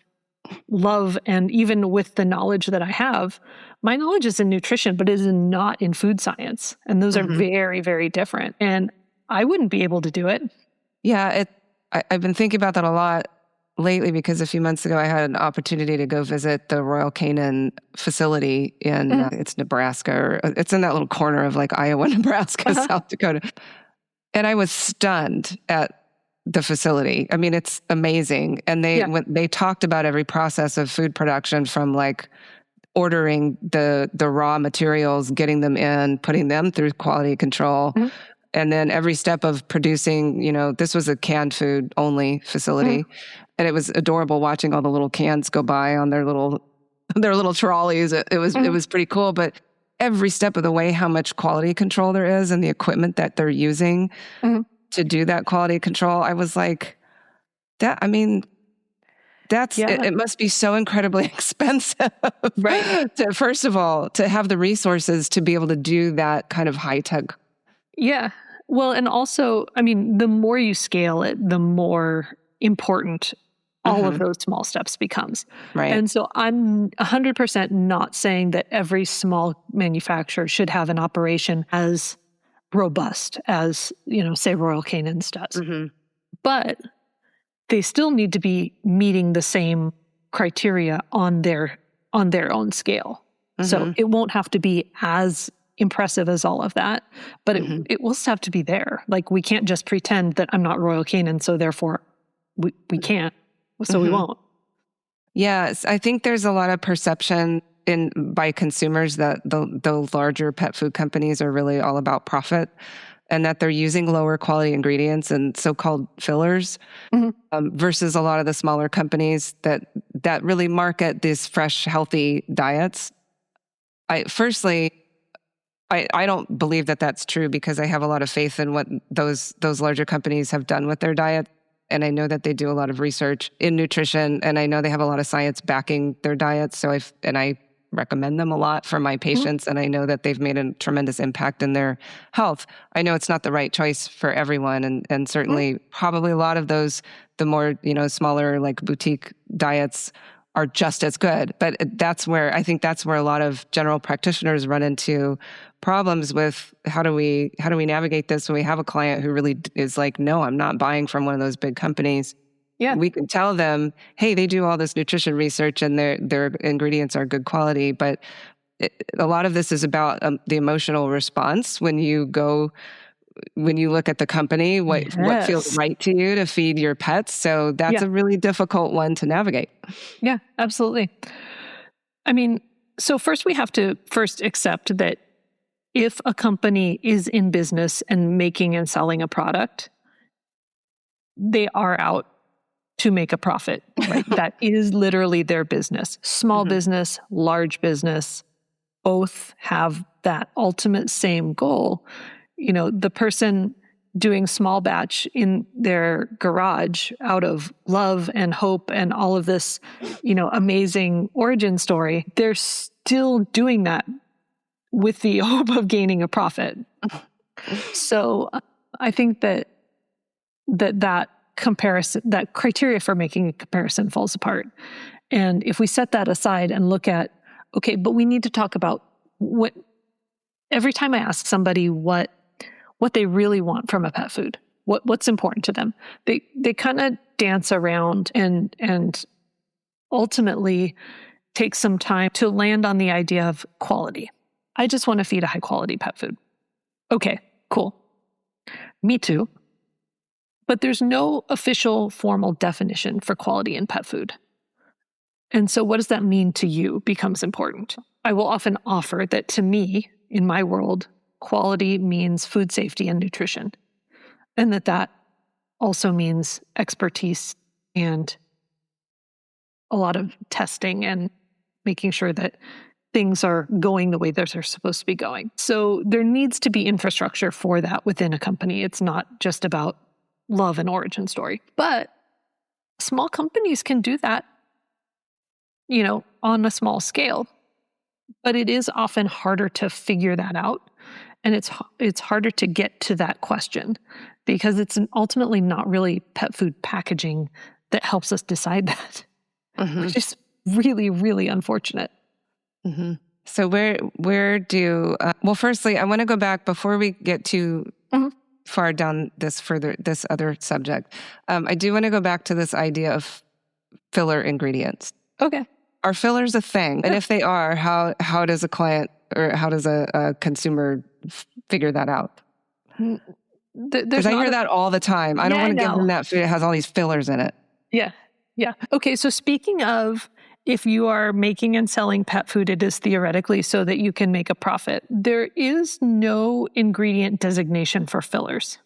love, and even with the knowledge that I have, my knowledge is in nutrition, but it is not in food science. And those are very, very different. And I wouldn't be able to do it. Yeah, I've been thinking about that a lot lately because a few months ago I had an opportunity to go visit the Royal Canin facility in it's Nebraska, or it's in that little corner of like Iowa, Nebraska, South Dakota. And I was stunned at the facility. I mean, it's amazing. And they talked about every process of food production, from like ordering the raw materials, getting them in, putting them through quality control. And then every step of producing, this was a canned food only facility. And it was adorable watching all the little cans go by on their little trolleys. It was pretty cool. But every step of the way, how much quality control there is and the equipment that they're using to do that quality control. I was like, it must be so incredibly expensive, right? First of all, to have the resources to be able to do that kind of high tech. Yeah. Well, and also, I mean, the more you scale it, the more important all of those small steps becomes. Right. And so I'm 100% not saying that every small manufacturer should have an operation as robust as, say Royal Canin's does. But they still need to be meeting the same criteria on their own scale. So it won't have to be as impressive as all of that, but it will have to be there. Like, we can't just pretend that I'm not Royal Canin, so therefore we can't. So we won't. Yes, I think there's a lot of perception by consumers that the larger pet food companies are really all about profit, and that they're using lower quality ingredients and so-called fillers, versus a lot of the smaller companies that really market these fresh, healthy diets. I don't believe that that's true, because I have a lot of faith in what those larger companies have done with their diet. And I know that they do a lot of research in nutrition, and I know they have a lot of science backing their diets. So I recommend them a lot for my patients, and I know that they've made a tremendous impact in their health. I know it's not the right choice for everyone, and certainly probably a lot of those, the more, smaller like boutique diets are just as good. But that's where a lot of general practitioners run into problems with how do we navigate this when we have a client who really is like, no, I'm not buying from one of those big companies. Yeah. We can tell them, hey, they do all this nutrition research and their ingredients are good quality, but a lot of this is about the emotional response when you look at the company, what feels right to you to feed your pets. So that's a really difficult one to navigate. Yeah, absolutely. I mean, so first we have to accept that if a company is in business and making and selling a product, they are out to make a profit, right? That is literally their business. Small business, large business, both have that ultimate same goal. The person doing small batch in their garage out of love and hope and all of this, amazing origin story, they're still doing that with the hope of gaining a profit. So I think that comparison, that criteria for making a comparison falls apart. And if we set that aside and look at, okay, but we need to talk about every time I ask somebody what they really want from a pet food, what's important to them, they kind of dance around and ultimately take some time to land on the idea of quality. I just want to feed a high quality pet food. Okay, cool. Me too. But there's no official formal definition for quality in pet food. And so what does that mean to you becomes important. I will often offer that to me, in my world, quality means food safety and nutrition. And that also means expertise and a lot of testing and making sure that things are going the way that they're supposed to be going. So there needs to be infrastructure for that within a company. It's not just about love and origin story. But small companies can do that, on a small scale. But it is often harder to figure that out. And it's harder to get to that question because it's ultimately not really pet food packaging that helps us decide that, which is really, really unfortunate. So where do, well, firstly, I want to go back before we get too far down this other subject. I do want to go back to this idea of filler ingredients. Okay. Are fillers a thing? And if they are, how does a client or how does a consumer figure that out? Because I hear that all the time. I don't want to give them that food. It has all these fillers in it. Yeah. Yeah. Okay. So speaking of, if you are making and selling pet food, it is theoretically so that you can make a profit. There is no ingredient designation for fillers.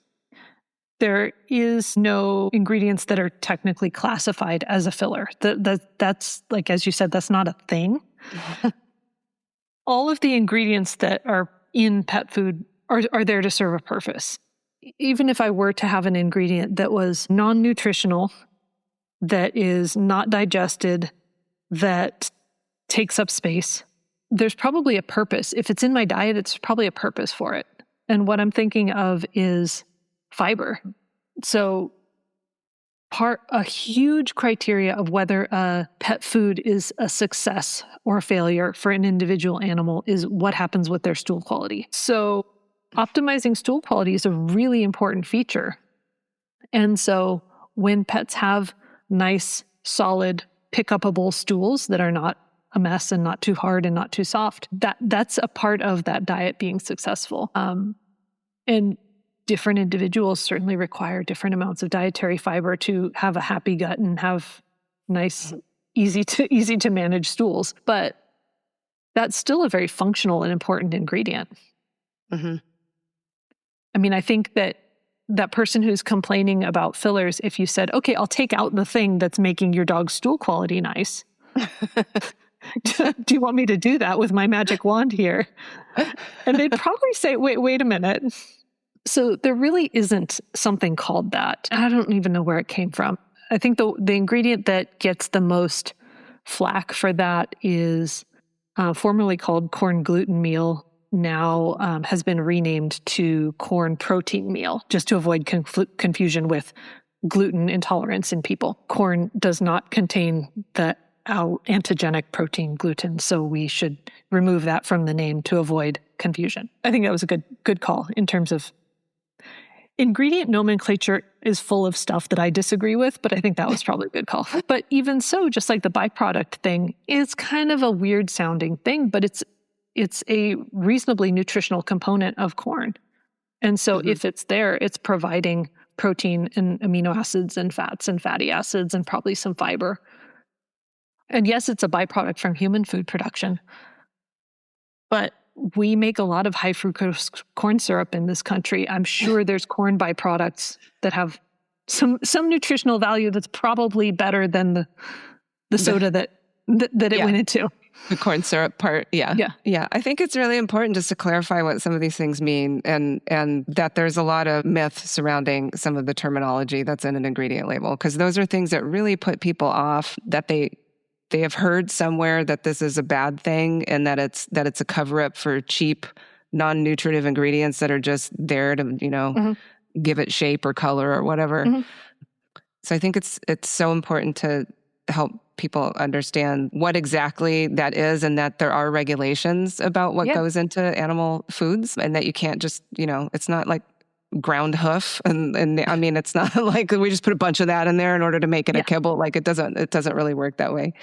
There is no ingredients that are technically classified as a filler. That's like, as you said, that's not a thing. All of the ingredients that are in pet food are there to serve a purpose. Even if I were to have an ingredient that was non-nutritional, that is not digested, that takes up space, there's probably a purpose. If it's in my diet, it's probably a purpose for it. And what I'm thinking of is fiber. So a huge criteria of whether a pet food is a success or a failure for an individual animal is what happens with their stool quality. So optimizing stool quality is a really important feature. And so when pets have nice, solid, pick-upable stools that are not a mess and not too hard and not too soft, that's a part of that diet being successful. And different individuals certainly require different amounts of dietary fiber to have a happy gut and have nice, easy to manage stools. But that's still a very functional and important ingredient. I mean, I think that person who's complaining about fillers, if you said, okay, I'll take out the thing that's making your dog's stool quality nice. Do you want me to do that with my magic wand here? And they'd probably say, wait a minute. So there really isn't something called that. I don't even know where it came from. I think the ingredient that gets the most flack for that is formerly called corn gluten meal, now has been renamed to corn protein meal, just to avoid confusion with gluten intolerance in people. Corn does not contain the antigenic protein gluten, so we should remove that from the name to avoid confusion. I think that was a good call in terms of ingredient nomenclature is full of stuff that I disagree with, but I think that was probably a good call. But even so, just like the byproduct thing, it's kind of a weird sounding thing, but it's a reasonably nutritional component of corn. And so if it's there, it's providing protein and amino acids and fats and fatty acids and probably some fiber. And yes, it's a byproduct from human food production. But we make a lot of high fructose corn syrup in this country. I'm sure there's corn byproducts that have some nutritional value that's probably better than the soda that it went into. The corn syrup part, yeah. I think it's really important just to clarify what some of these things mean, and that there's a lot of myth surrounding some of the terminology that's in an ingredient label, because those are things that really put people off, that they have heard somewhere that this is a bad thing, and that it's a cover-up for cheap, non-nutritive ingredients that are just there to, give it shape or color or whatever. So I think it's so important to help people understand what exactly that is, and that there are regulations about what goes into animal foods, and that you can't just, it's not like ground hoof. And I mean, it's not like we just put a bunch of that in there in order to make it a kibble. Like it doesn't really work that way.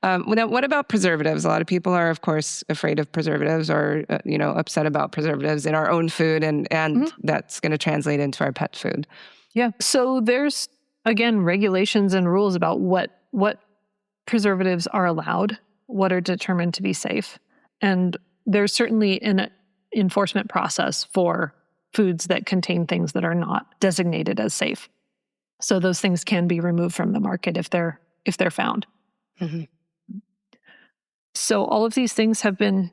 Now, what about preservatives? A lot of people are, of course, afraid of preservatives, or, upset about preservatives in our own food, and that's going to translate into our pet food. Yeah. So there's, again, regulations and rules about what preservatives are allowed, what are determined to be safe. And there's certainly an enforcement process for foods that contain things that are not designated as safe. So those things can be removed from the market if they're found. So all of these things have been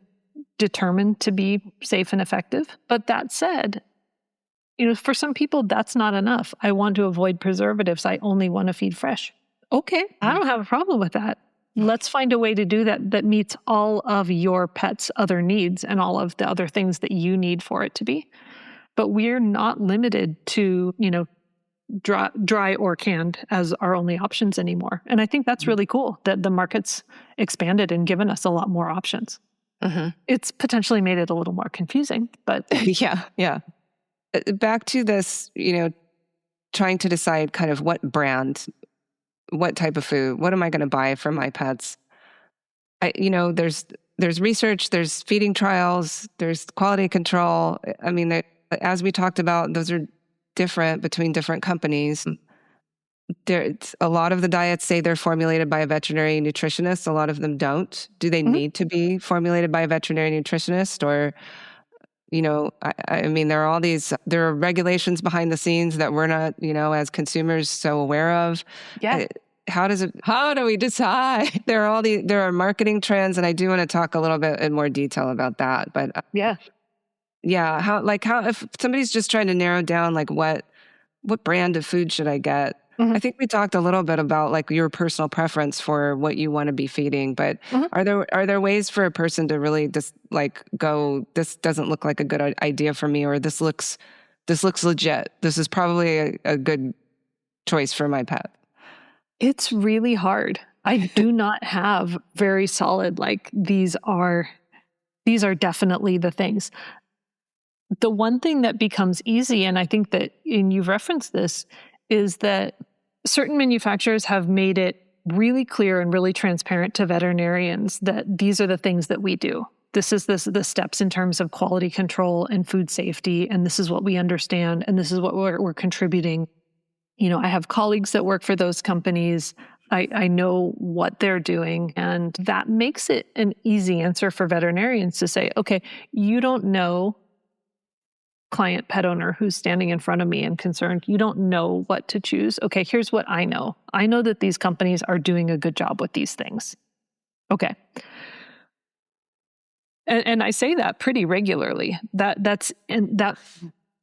determined to be safe and effective. But that said, for some people, that's not enough. I want to avoid preservatives. I only want to feed fresh. Okay, I don't have a problem with that. Let's find a way to do that meets all of your pet's other needs and all of the other things that you need for it to be. But we're not limited to, dry or canned as our only options anymore. And I think that's really cool that the market's expanded and given us a lot more options. It's potentially made it a little more confusing, but... Yeah. Back to this, trying to decide kind of what brand, what type of food, what am I going to buy for my pets? There's research, there's feeding trials, there's quality control. I mean, as we talked about, those are different between different companies. A lot of the diets say they're formulated by a veterinary nutritionist. A lot of them don't. Do they need to be formulated by a veterinary nutritionist? Or, I mean, there are regulations behind the scenes that we're not, as consumers so aware of. Yeah. How do we decide? There are marketing trends, and I do want to talk a little bit in more detail about that. But how if somebody's just trying to narrow down, like what brand of food should I get? I think we talked a little bit about like your personal preference for what you want to be feeding, but are there ways for a person to really just like go, this doesn't look like a good idea for me, or this looks legit. This is probably a good choice for my pet. It's really hard. I do not have very solid, like these are definitely the things. The one thing that becomes easy, and I think that, and you've referenced this, is that certain manufacturers have made it really clear and really transparent to veterinarians that these are the things that we do. This is the steps in terms of quality control and food safety, and this is what we understand, and this is what we're contributing. I have colleagues that work for those companies. I know what they're doing, and that makes it an easy answer for veterinarians to say, okay, you don't know, client pet owner who's standing in front of me and concerned, you don't know what to choose. Okay, here's what I know. I know that these companies are doing a good job with these things. Okay. And I say that pretty regularly. That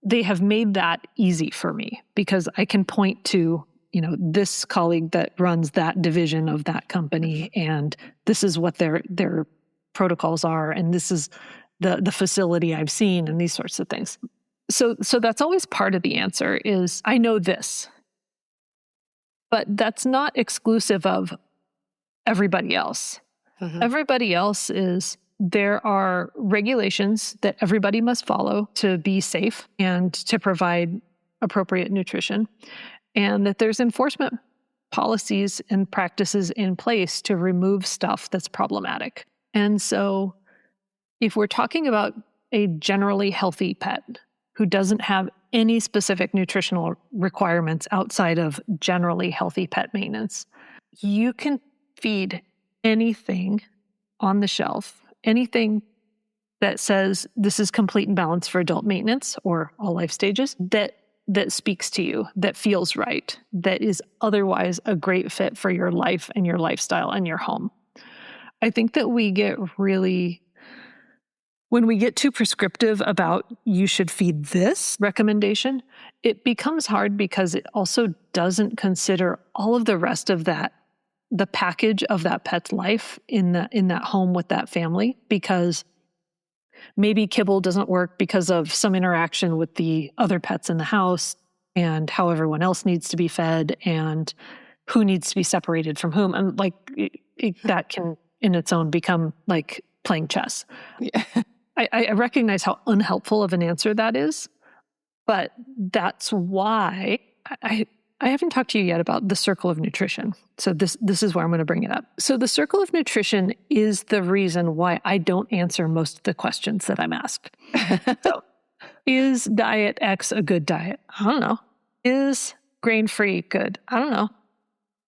they have made that easy for me, because I can point to, this colleague that runs that division of that company, and this is what their protocols are, and this is the facility I've seen, and these sorts of things. So that's always part of the answer is, I know this, but that's not exclusive of everybody else. Everybody else there are regulations that everybody must follow to be safe and to provide appropriate nutrition, and that there's enforcement policies and practices in place to remove stuff that's problematic. And so if we're talking about a generally healthy pet who doesn't have any specific nutritional requirements outside of generally healthy pet maintenance, you can feed anything on the shelf, anything that says this is complete and balanced for adult maintenance or all life stages, that speaks to you, that feels right, that is otherwise a great fit for your life and your lifestyle and your home. I think that when we get too prescriptive about you should feed this recommendation, it becomes hard because it also doesn't consider all of the rest of that, the package of that pet's life in that home with that family, because maybe kibble doesn't work because of some interaction with the other pets in the house and how everyone else needs to be fed and who needs to be separated from whom. And that can in its own become like playing chess. Yeah. I recognize how unhelpful of an answer that is, but that's why I haven't talked to you yet about the circle of nutrition. So this is where I'm going to bring it up. So the circle of nutrition is the reason why I don't answer most of the questions that I'm asked. So is diet X a good diet? I don't know. Is grain-free good? I don't know.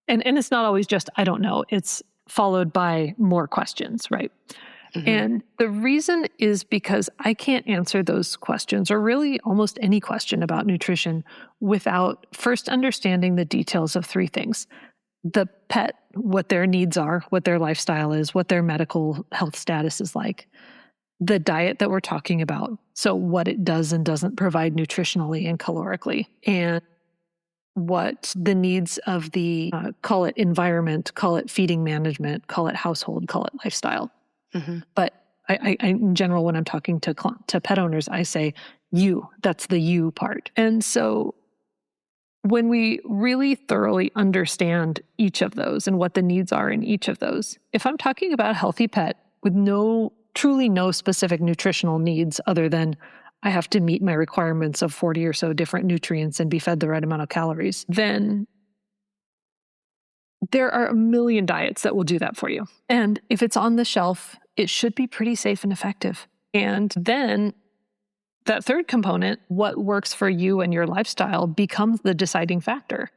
And it's not always just, I don't know. It's followed by more questions, right? Mm-hmm. And the reason is because I can't answer those questions, or really almost any question about nutrition, without first understanding the details of three things. The pet, what their needs are, what their lifestyle is, what their medical health status is like. The diet that we're talking about, so what it does and doesn't provide nutritionally and calorically, and what the needs of the, call it environment, call it feeding management, call it household, call it lifestyle. Mm-hmm. But I, in general, when I'm talking to pet owners, I say you, that's the you part. And so when we really thoroughly understand each of those and what the needs are in each of those, if I'm talking about a healthy pet with truly no specific nutritional needs other than I have to meet my requirements of 40 or so different nutrients and be fed the right amount of calories, then there are a million diets that will do that for you. And if it's on the shelf, it should be pretty safe and effective. And then that third component, what works for you and your lifestyle, becomes the deciding factor.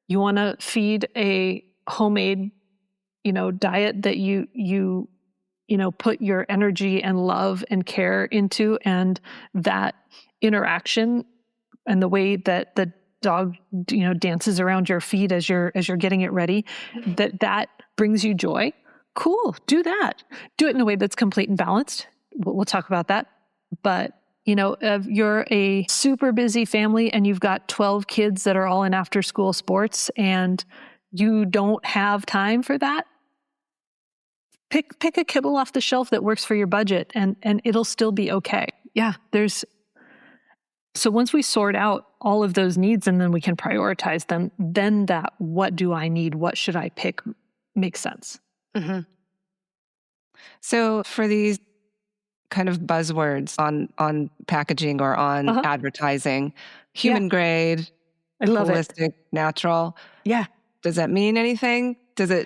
You want to feed a homemade, diet that you put your energy and love and care into, and that interaction and the way that the dog, dances around your feet as you're getting it ready, that brings you joy. Cool. Do that. Do it in a way that's complete and balanced. We'll talk about that. But, if you're a super busy family and you've got 12 kids that are all in after school sports and you don't have time for that, pick a kibble off the shelf that works for your budget and it'll still be okay. Yeah. So once we sort out all of those needs and then we can prioritize them, then that what do I need, what should I pick makes sense. Mm-hmm. So for these kind of buzzwords on packaging or on advertising, human grade, I love holistic, it. Natural. Yeah. Does that mean anything?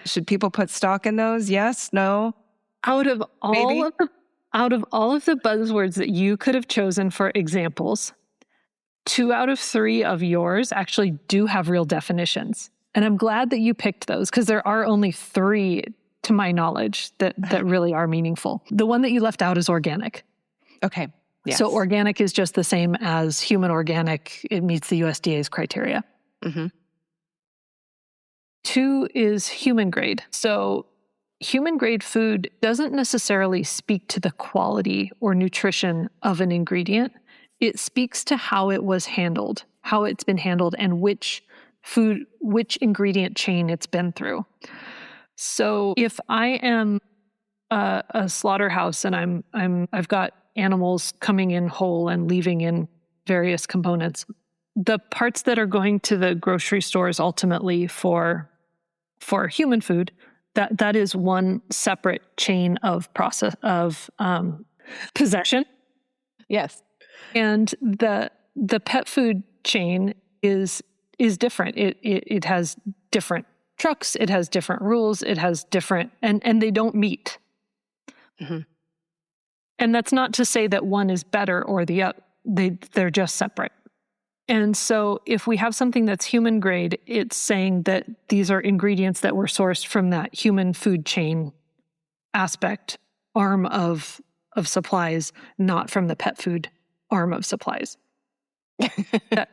Should people put stock in those? Yes? No? Out of all of the buzzwords that you could have chosen for examples, 2 out of 3 of yours actually do have real definitions. And I'm glad that you picked those because there are only 3, to my knowledge, that really are meaningful. The one that you left out is organic. Okay. Yes. So organic is just the same as human organic. It meets the USDA's criteria. Mm-hmm. 2 is human grade. So human grade food doesn't necessarily speak to the quality or nutrition of an ingredient. It speaks to how it was handled, how it's been handled, and which ingredient chain it's been through. So if I am a slaughterhouse and I've got animals coming in whole and leaving in various components, the parts that are going to the grocery stores ultimately for human food, that is one separate chain of process of possession. Yes. And the pet food chain is different. It has different trucks, it has different rules, it has different, and they don't meet. Mm-hmm. And that's not to say that one is better or the other. They're just separate. And so if we have something that's human grade, it's saying that these are ingredients that were sourced from that human food chain aspect, arm of supplies, not from the pet food arm of supplies.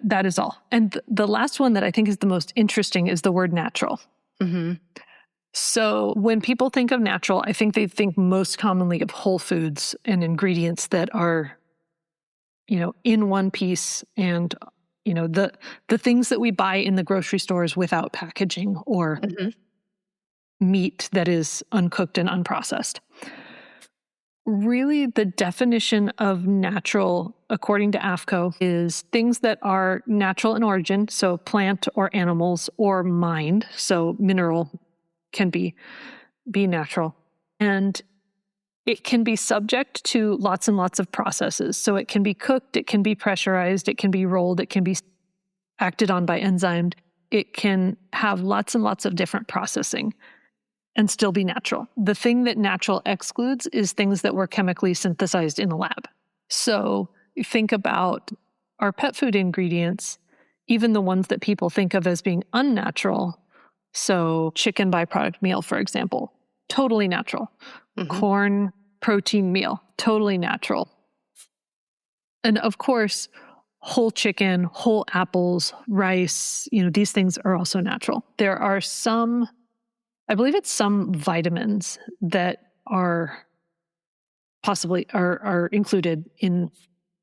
that is all. And the last one that I think is the most interesting is the word natural. Mm-hmm. So when people think of natural, I think they think most commonly of whole foods and ingredients that are, in one piece, and the things that we buy in the grocery stores without packaging, or Mm-hmm. meat that is uncooked and unprocessed. Really, the definition of natural, according to AFCO, is things that are natural in origin, so plant or animals, or mined, so mineral can be natural. And it can be subject to lots and lots of processes. So it can be cooked, it can be pressurized, it can be rolled, it can be acted on by enzymes. It can have lots and lots of different processing and still be natural. The thing that natural excludes is things that were chemically synthesized in a lab. So you think about our pet food ingredients, even the ones that people think of as being unnatural. So chicken byproduct meal, for example, totally natural. Mm-hmm. Corn protein meal, totally natural. And of course, whole chicken, whole apples, rice, these things are also natural. There are some, I believe it's some vitamins that are possibly are included in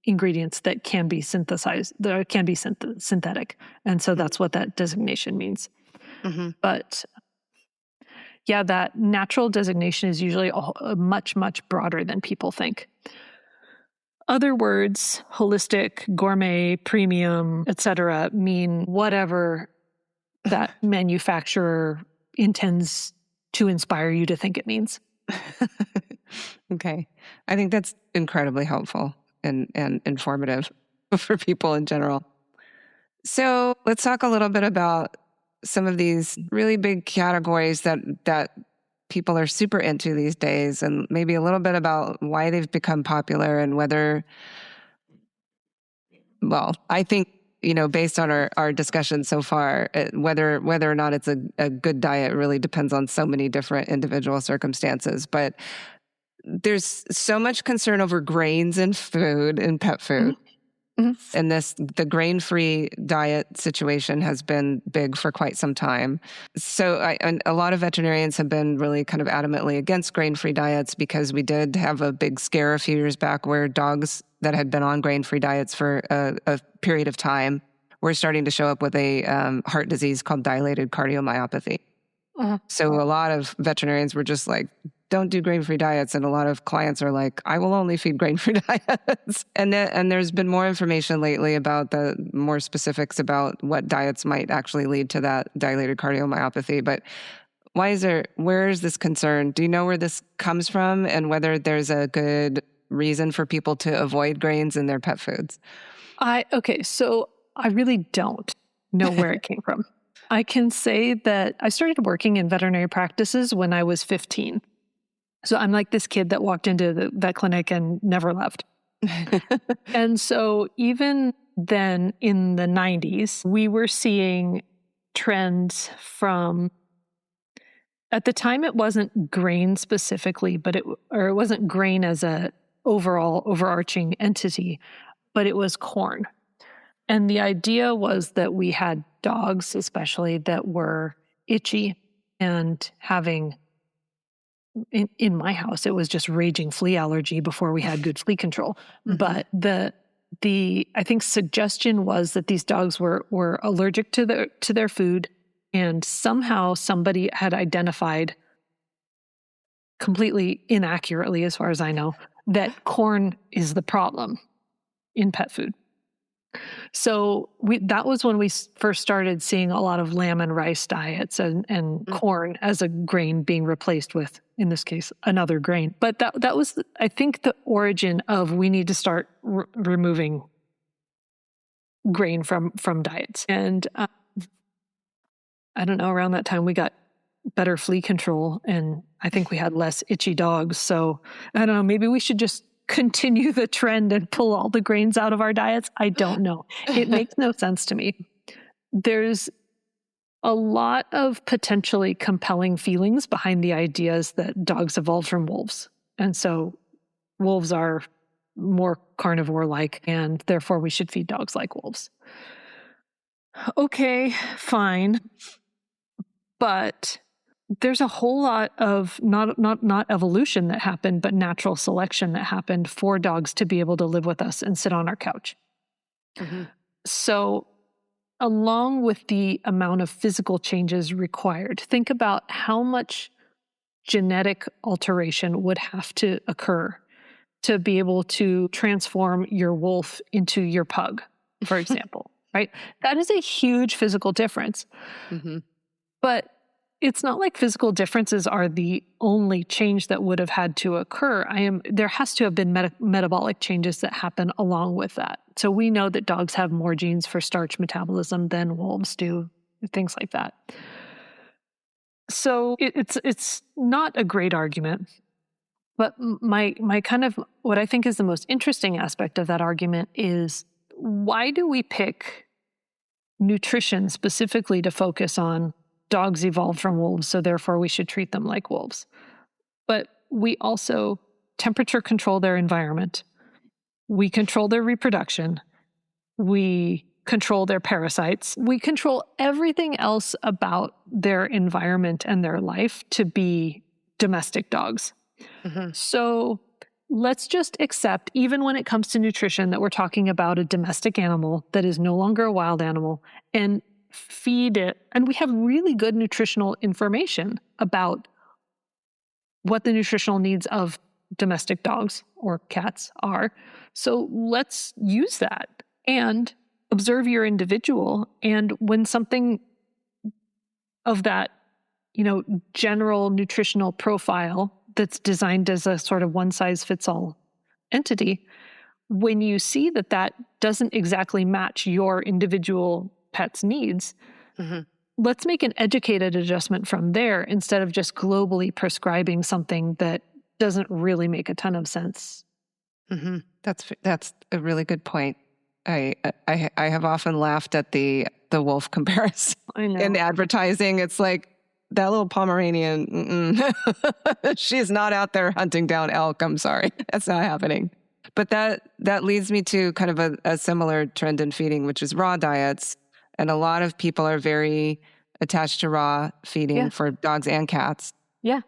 ingredients that can be synthesized, that can be synthetic. And so that's what that designation means. Mm-hmm. But yeah, that natural designation is usually much, much broader than people think. Other words, holistic, gourmet, premium, etc., mean whatever that manufacturer intends to inspire you to think it means. Okay. I think that's incredibly helpful and informative for people in general. So let's talk a little bit about some of these really big categories that people are super into these days, and maybe a little bit about why they've become popular and whether, well, I think, based on our discussion so far, whether or not it's a good diet really depends on so many different individual circumstances. But there's so much concern over grains in food and pet food. Mm-hmm. And the grain-free diet situation has been big for quite some time. So and a lot of veterinarians have been really kind of adamantly against grain-free diets, because we did have a big scare a few years back where dogs that had been on grain-free diets for a period of time were starting to show up with a heart disease called dilated cardiomyopathy. Uh-huh. So a lot of veterinarians were just like, don't do grain-free diets. And a lot of clients are like, I will only feed grain-free diets. And there's been more information lately about the more specifics about what diets might actually lead to that dilated cardiomyopathy. But where is this concern? Do you know where this comes from, and whether there's a good reason for people to avoid grains in their pet foods? So I really don't know where it came from. I can say that I started working in veterinary practices when I was 15. So I'm like this kid that walked into the vet clinic and never left. And so even then in the 90s, we were seeing trends from, at the time it wasn't grain specifically, but it wasn't grain as a overall overarching entity, but it was corn. And the idea was that we had dogs, especially, that were itchy and having, in my house, it was just raging flea allergy before we had good flea control. Mm-hmm. But the I think suggestion was that these dogs were allergic to their food, and somehow somebody had identified, completely inaccurately as far as I know, that corn is the problem in pet food. So that was when we first started seeing a lot of lamb and rice diets and mm-hmm. corn as a grain being replaced with, in this case, another grain. But that was, I think, the origin of we need to start removing grain from diets. And I don't know, around that time we got better flea control, and I think we had less itchy dogs. So I don't know, maybe we should just continue the trend and pull all the grains out of our diets. I don't know. It makes no sense to me. There's a lot of potentially compelling feelings behind the ideas that dogs evolved from wolves. And so wolves are more carnivore-like, and therefore we should feed dogs like wolves. Okay, fine. But there's a whole lot of not evolution that happened, but natural selection that happened for dogs to be able to live with us and sit on our couch. Mm-hmm. So along with the amount of physical changes required, think about how much genetic alteration would have to occur to be able to transform your wolf into your pug, for example, right? That is a huge physical difference. Mm-hmm. But it's not like physical differences are the only change that would have had to occur. There has to have been metabolic changes that happen along with that. So we know that dogs have more genes for starch metabolism than wolves do, things like that. So it's not a great argument. But my kind of what I think is the most interesting aspect of that argument is, why do we pick nutrition specifically to focus on dogs evolved from wolves, so therefore we should treat them like wolves? But we also temperature control their environment. We control their reproduction. We control their parasites. We control everything else about their environment and their life to be domestic dogs. Mm-hmm. So let's just accept, even when it comes to nutrition, that we're talking about a domestic animal that is no longer a wild animal, and feed it. And we have really good nutritional information about what the nutritional needs of domestic dogs or cats are. So let's use that and observe your individual. And when something of that, general nutritional profile that's designed as a sort of one-size-fits-all entity, when you see that doesn't exactly match your individual pet's needs, mm-hmm. let's make an educated adjustment from there instead of just globally prescribing something that doesn't really make a ton of sense. Mm-hmm. That's a really good point. I have often laughed at the wolf comparison in advertising. It's like, that little Pomeranian, she's not out there hunting down elk. I'm sorry. That's not happening. But that leads me to kind of a similar trend in feeding, which is raw diets. And a lot of people are very attached to raw feeding for dogs and cats. Yeah.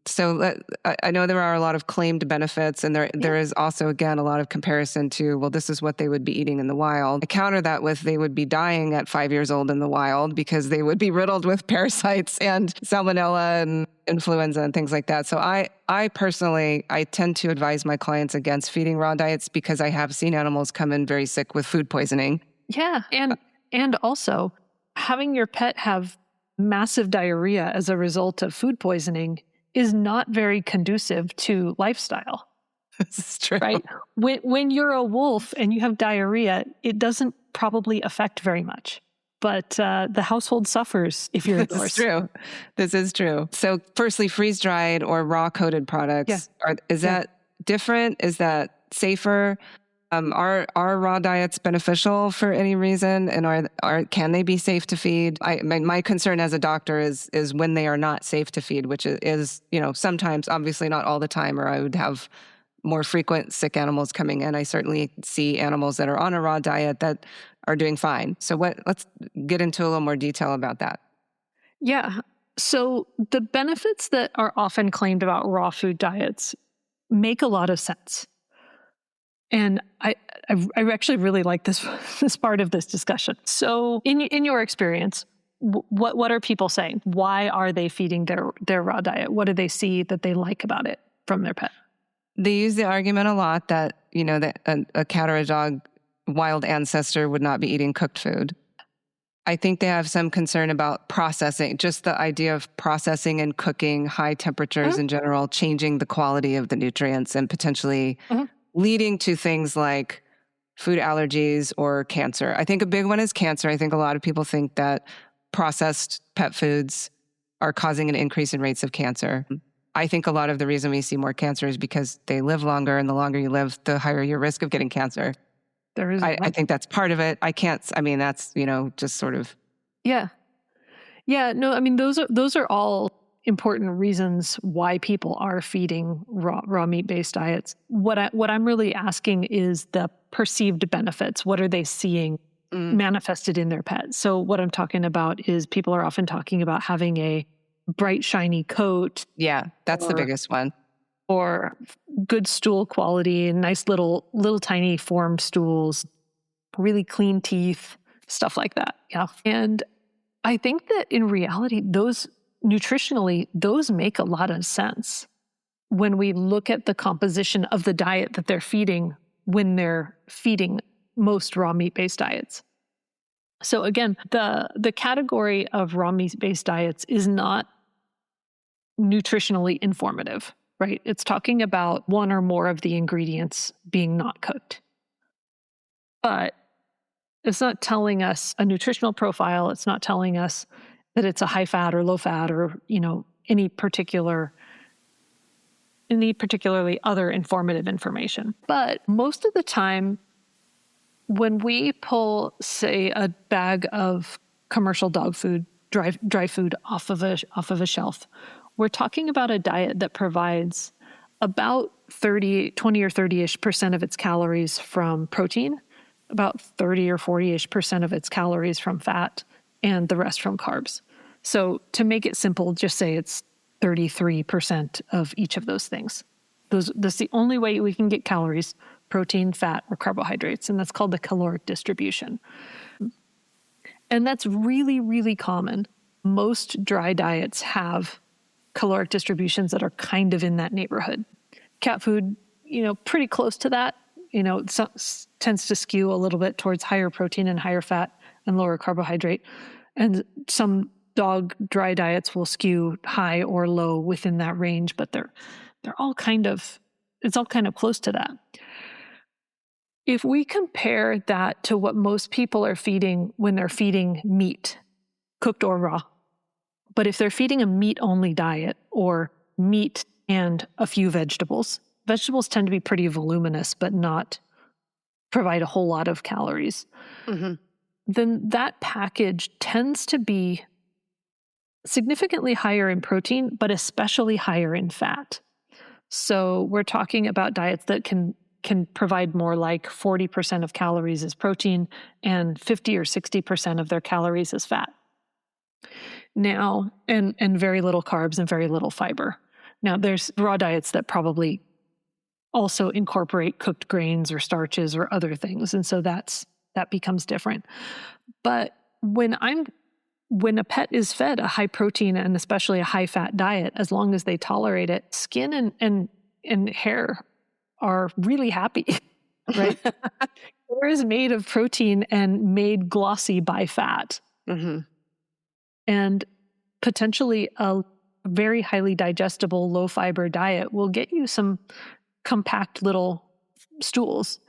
So I know there are a lot of claimed benefits, and there is also, again, a lot of comparison to, well, this is what they would be eating in the wild. I counter that with they would be dying at 5 years old in the wild because they would be riddled with parasites and salmonella and influenza and things like that. So I personally tend to advise my clients against feeding raw diets because I have seen animals come in very sick with food poisoning. Yeah. And also having your pet have massive diarrhea as a result of food poisoning is not very conducive to lifestyle. This is true. Right? When you're a wolf and you have diarrhea, it doesn't probably affect very much. But the household suffers if you're indoors. This is true. So firstly, freeze-dried or raw-coated products. Yeah. Is that different? Is that safer? Are raw diets beneficial for any reason? And can they be safe to feed? My concern as a doctor is when they are not safe to feed, which is sometimes, obviously not all the time, or I would have more frequent sick animals coming in. I certainly see animals that are on a raw diet that are doing fine. So let's get into a little more detail about that. Yeah. So the benefits that are often claimed about raw food diets make a lot of sense. And I actually really like this part of this discussion. So in your experience, what are people saying? Why are they feeding their raw diet? What do they see that they like about it from their pet? They use the argument a lot that, that a cat or a dog wild ancestor would not be eating cooked food. I think they have some concern about processing, just the idea of processing and cooking, high temperatures in general, changing the quality of the nutrients and potentially leading to things like food allergies or cancer. I think a big one is cancer. I think a lot of people think that processed pet foods are causing an increase in rates of cancer. I think a lot of the reason we see more cancer is because they live longer, and the longer you live, the higher your risk of getting cancer. I think that's part of it. That's, just sort of. Yeah. Yeah. No, I mean, those are all important reasons why people are feeding raw meat-based diets. What I'm really asking is the perceived benefits. What are they seeing manifested in their pets? So what I'm talking about is people are often talking about having a bright, shiny coat. Yeah, that's the biggest one. Or good stool quality, nice little tiny formed stools, really clean teeth, stuff like that. Yeah. And I think that in reality, nutritionally, those make a lot of sense when we look at the composition of the diet that they're feeding when they're feeding most raw meat-based diets. So again, the category of raw meat-based diets is not nutritionally informative, right? It's talking about one or more of the ingredients being not cooked. But it's not telling us a nutritional profile. It's not telling us that it's a high fat or low fat or, any particularly other informative information. But most of the time, when we pull, say, a bag of commercial dog food, dry food off of a shelf, we're talking about a diet that provides about 20 or 30-ish% of its calories from protein, about 30 or 40-ish% of its calories from fat, and the rest from carbs. So to make it simple, just say it's 33% of each of those things. That's the only way we can get calories: protein, fat, or carbohydrates. And that's called the caloric distribution. And that's really, really common. Most dry diets have caloric distributions that are kind of in that neighborhood. Cat food, pretty close to that. Tends to skew a little bit towards higher protein and higher fat and lower carbohydrate. And some dog dry diets will skew high or low within that range, but it's all kind of close to that. If we compare that to what most people are feeding when they're feeding meat, cooked or raw, but if they're feeding a meat-only diet or meat and a few vegetables tend to be pretty voluminous but not provide a whole lot of calories, then that package tends to be significantly higher in protein, but especially higher in fat. So we're talking about diets that can provide more like 40% of calories as protein and 50 or 60% of their calories as fat. Now, and very little carbs and very little fiber. Now, there's raw diets that probably also incorporate cooked grains or starches or other things. And so that becomes different. But when a pet is fed a high protein and especially a high fat diet, as long as they tolerate it, skin and hair are really happy, right? Hair is made of protein and made glossy by fat. And potentially a very highly digestible, low fiber diet will get you some compact little stools.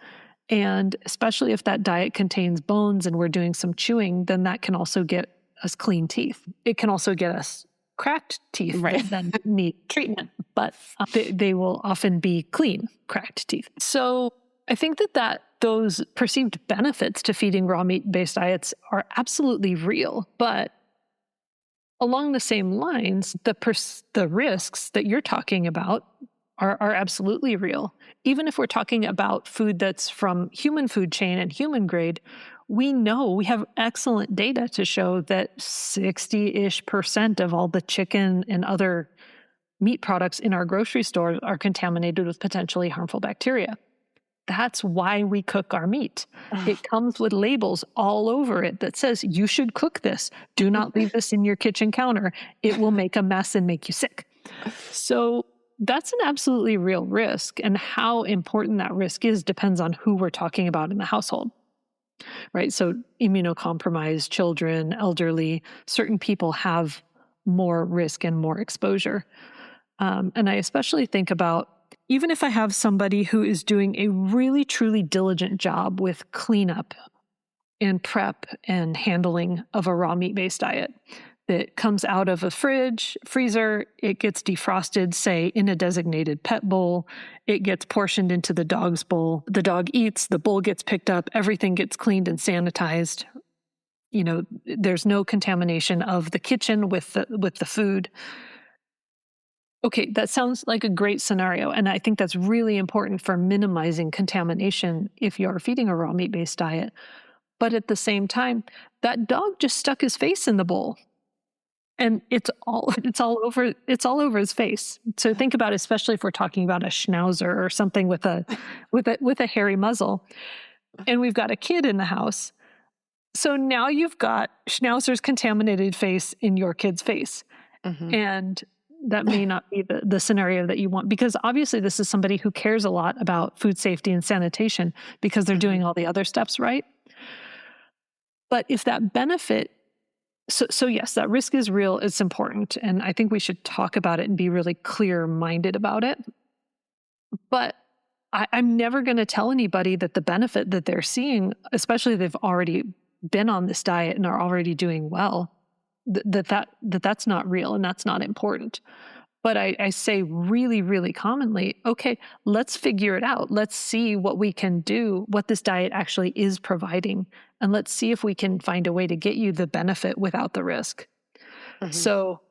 And especially if that diet contains bones and we're doing some chewing, then that can also get us clean teeth. It can also get us cracked teeth that then need treatment, but they will often be clean, cracked teeth. So I think that those perceived benefits to feeding raw meat-based diets are absolutely real, but along the same lines, the risks that you're talking about are absolutely real. Even if we're talking about food that's from human food chain and human grade, we have excellent data to show that 60-ish% of all the chicken and other meat products in our grocery stores are contaminated with potentially harmful bacteria. That's why we cook our meat. It comes with labels all over it that says, you should cook this. Do not leave this in your kitchen counter. It will make a mess and make you sick. So that's an absolutely real risk. And how important that risk is depends on who we're talking about in the household, right? So immunocompromised children, elderly, certain people have more risk and more exposure. And I especially think about even if I have somebody who is doing a really, truly diligent job with cleanup and prep and handling of a raw meat-based diet that comes out of a freezer, it gets defrosted, say, in a designated pet bowl, it gets portioned into the dog's bowl, the dog eats, the bowl gets picked up, everything gets cleaned and sanitized. There's no contamination of the kitchen with the food. Okay, that sounds like a great scenario. And I think that's really important for minimizing contamination if you're feeding a raw meat-based diet. But at the same time, that dog just stuck his face in the bowl. And it's all over his face. So think about, especially if we're talking about a schnauzer or something with a hairy muzzle, and we've got a kid in the house. So now you've got schnauzer's contaminated face in your kid's face. Mm-hmm. And that may not be the scenario that you want, because obviously this is somebody who cares a lot about food safety and sanitation because they're doing all the other steps right. But if that benefit, so yes, that risk is real, it's important. And I think we should talk about it and be really clear-minded about it. But I'm never going to tell anybody that the benefit that they're seeing, especially if they've already been on this diet and are already doing well, that's not real and that's not important. But I say really, really commonly, okay, let's figure it out. Let's see what we can do, what this diet actually is providing, and let's see if we can find a way to get you the benefit without the risk. Mm-hmm. So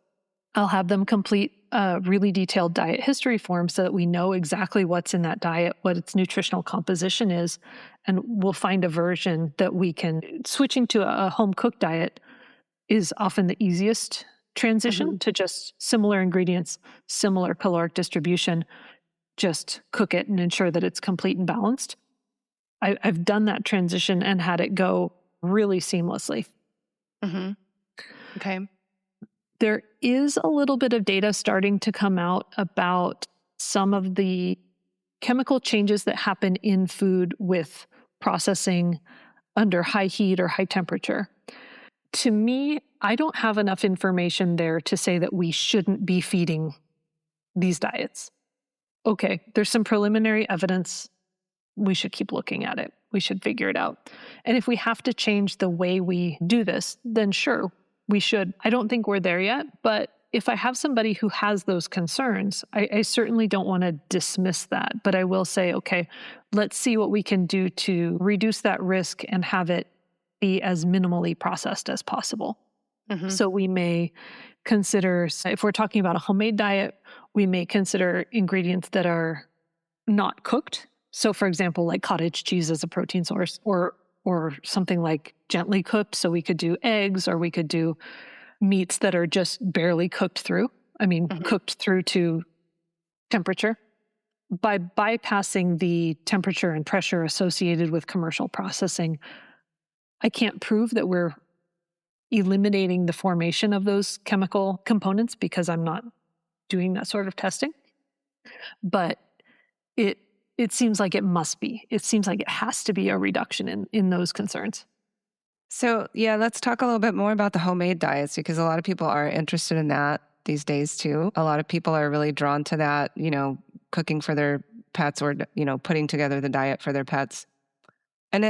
I'll have them complete a really detailed diet history form so that we know exactly what's in that diet, what its nutritional composition is, and we'll find a version that we can. Switching to a home-cooked diet is often the easiest transition to just similar ingredients, similar caloric distribution, just cook it and ensure that it's complete and balanced. I've done that transition and had it go really seamlessly. Mm-hmm. Okay. There is a little bit of data starting to come out about some of the chemical changes that happen in food with processing under high heat or high temperature. To me, I don't have enough information there to say that we shouldn't be feeding these diets. Okay, there's some preliminary evidence. We should keep looking at it. We should figure it out. And if we have to change the way we do this, then sure, we should. I don't think we're there yet, but if I have somebody who has those concerns, I certainly don't want to dismiss that. But I will say, okay, let's see what we can do to reduce that risk and have it be as minimally processed as possible. Mm-hmm. So we may consider, if we're talking about a homemade diet, we may consider ingredients that are not cooked. So for example, like cottage cheese as a protein source, or something like gently cooked. So we could do eggs, or we could do meats that are just barely cooked through. Cooked through to temperature. By bypassing the temperature and pressure associated with commercial processing, I can't prove that we're eliminating the formation of those chemical components because I'm not doing that sort of testing. But it seems like it must be. It seems like it has to be a reduction in those concerns. So yeah, let's talk a little bit more about the homemade diets, because a lot of people are interested in that these days too. A lot of people are really drawn to that, cooking for their pets, or, putting together the diet for their pets. And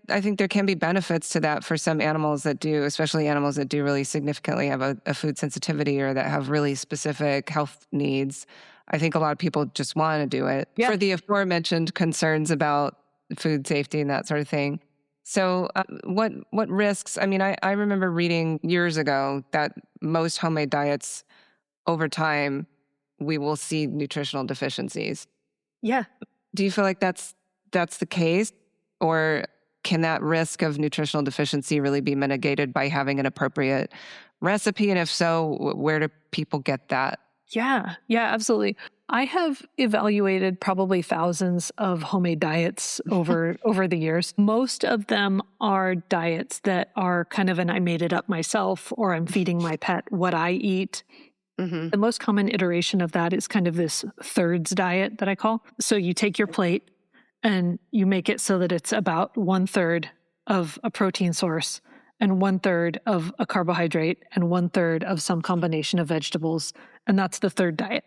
I think there can be benefits to that for some animals that do, especially animals that do really significantly have a food sensitivity or that have really specific health needs. I think a lot of people just want to do it for the aforementioned concerns about food safety and that sort of thing. So what risks? I remember reading years ago that most homemade diets, over time, we will see nutritional deficiencies. Yeah. Do you feel like that's the case? Or can that risk of nutritional deficiency really be mitigated by having an appropriate recipe? And if so, where do people get that? Yeah, absolutely. I have evaluated probably thousands of homemade diets over the years. Most of them are diets that are kind of an I made it up myself, or I'm feeding my pet what I eat. Mm-hmm. The most common iteration of that is kind of this thirds diet that I call. So you take your plate and you make it so that it's about 1/3 of a protein source and 1/3 of a carbohydrate and 1/3 of some combination of vegetables. And that's the third diet.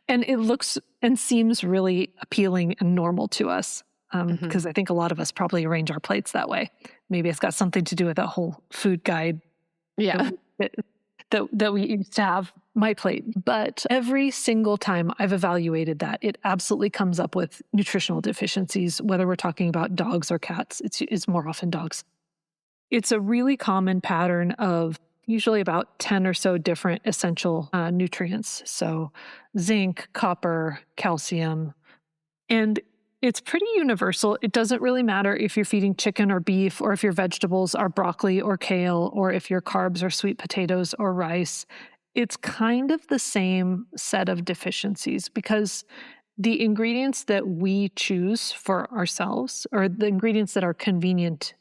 And it looks and seems really appealing and normal to us because I think a lot of us probably arrange our plates that way. Maybe it's got something to do with that whole food guide that we used to have, my plate. But every single time I've evaluated that, it absolutely comes up with nutritional deficiencies, whether we're talking about dogs or cats. It's more often dogs. It's a really common pattern of usually about 10 or so different essential nutrients. So zinc, copper, calcium. And it's pretty universal. It doesn't really matter if you're feeding chicken or beef, or if your vegetables are broccoli or kale, or if your carbs are sweet potatoes or rice. It's kind of the same set of deficiencies because the ingredients that we choose for ourselves, or the ingredients that are convenient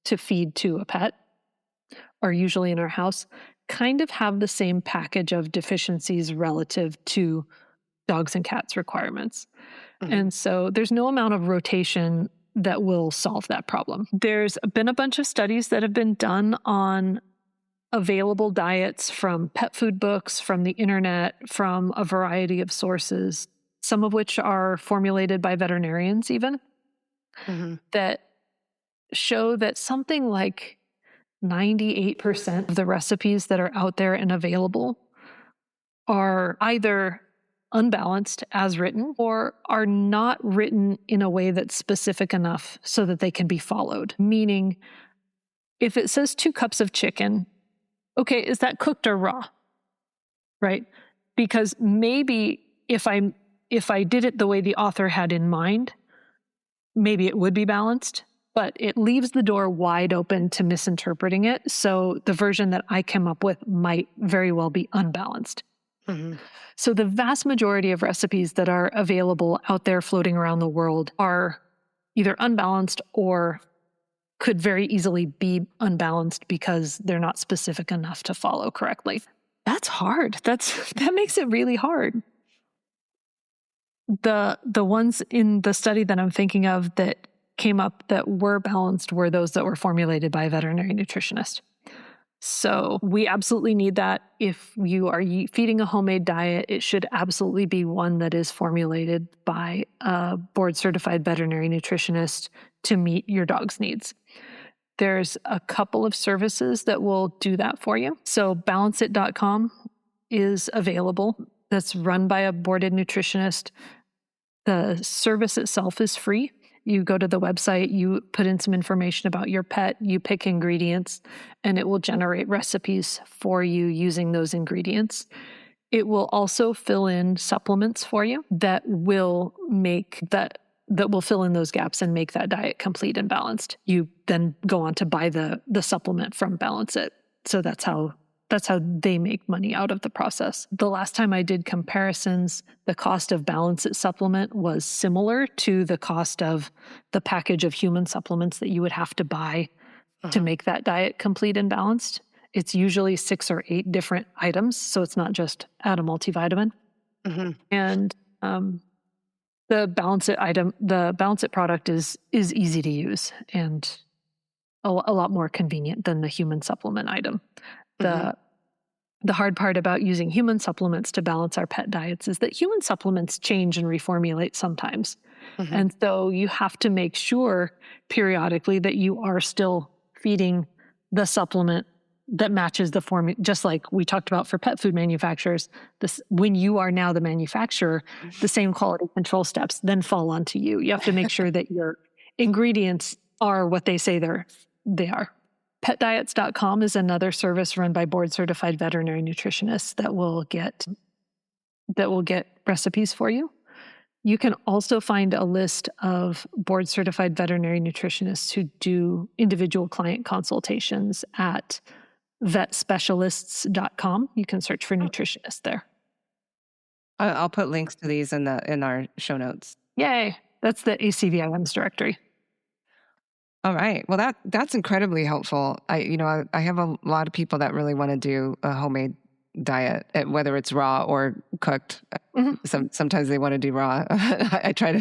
to feed to a pet, are usually in our house, kind of have the same package of deficiencies relative to dogs and cats requirements. And so there's no amount of rotation that will solve that problem. There's been a bunch of studies that have been done on available diets from pet food books, from the internet, from a variety of sources, some of which are formulated by veterinarians even, that show that something like 98% of the recipes that are out there and available are either unbalanced as written or are not written in a way that's specific enough so that they can be followed. Meaning, if it says 2 cups of chicken, okay, is that cooked or raw? Right? Because maybe if I did it the way the author had in mind, maybe it would be balanced, but it leaves the door wide open to misinterpreting it. So the version that I came up with might very well be unbalanced. So the vast majority of recipes that are available out there floating around the world are either unbalanced or could very easily be unbalanced because they're not specific enough to follow correctly. That's hard. That makes it really hard. The ones in the study that I'm thinking of that came up that were balanced were those that were formulated by a veterinary nutritionist. So we absolutely need that. If you are feeding a homemade diet, it should absolutely be one that is formulated by a board-certified veterinary nutritionist to meet your dog's needs. There's a couple of services that will do that for you. So balanceit.com is available. That's run by a boarded nutritionist. The service itself is free. You go to the website, you put in some information about your pet, you pick ingredients, and it will generate recipes for you using those ingredients. It will also fill in supplements for you that will fill in those gaps and make that diet complete and balanced. You then go on to buy the supplement from Balance It. So that's how they make money out of the process. The last time I did comparisons, the cost of Balance It supplement was similar to the cost of the package of human supplements that you would have to buy to make that diet complete and balanced. It's usually 6 or 8 different items, so it's not just add a multivitamin. And the Balance It product is easy to use and a lot more convenient than the human supplement item. The hard part about using human supplements to balance our pet diets is that human supplements change and reformulate sometimes. And so you have to make sure periodically that you are still feeding the supplement that matches the formula, just like we talked about for pet food manufacturers. When you are now the manufacturer, the same quality control steps then fall onto you. You have to make sure that your ingredients are what they say they are. Petdiets.com is another service run by board-certified veterinary nutritionists that will get recipes for you. You can also find a list of board-certified veterinary nutritionists who do individual client consultations at vetspecialists.com. You can search for nutritionists there. I'll put links to these in our show notes. Yay! That's the ACVIM's directory. All right. Well, that's incredibly helpful. I have a lot of people that really want to do a homemade diet, whether it's raw or cooked. Sometimes they want to do raw. I try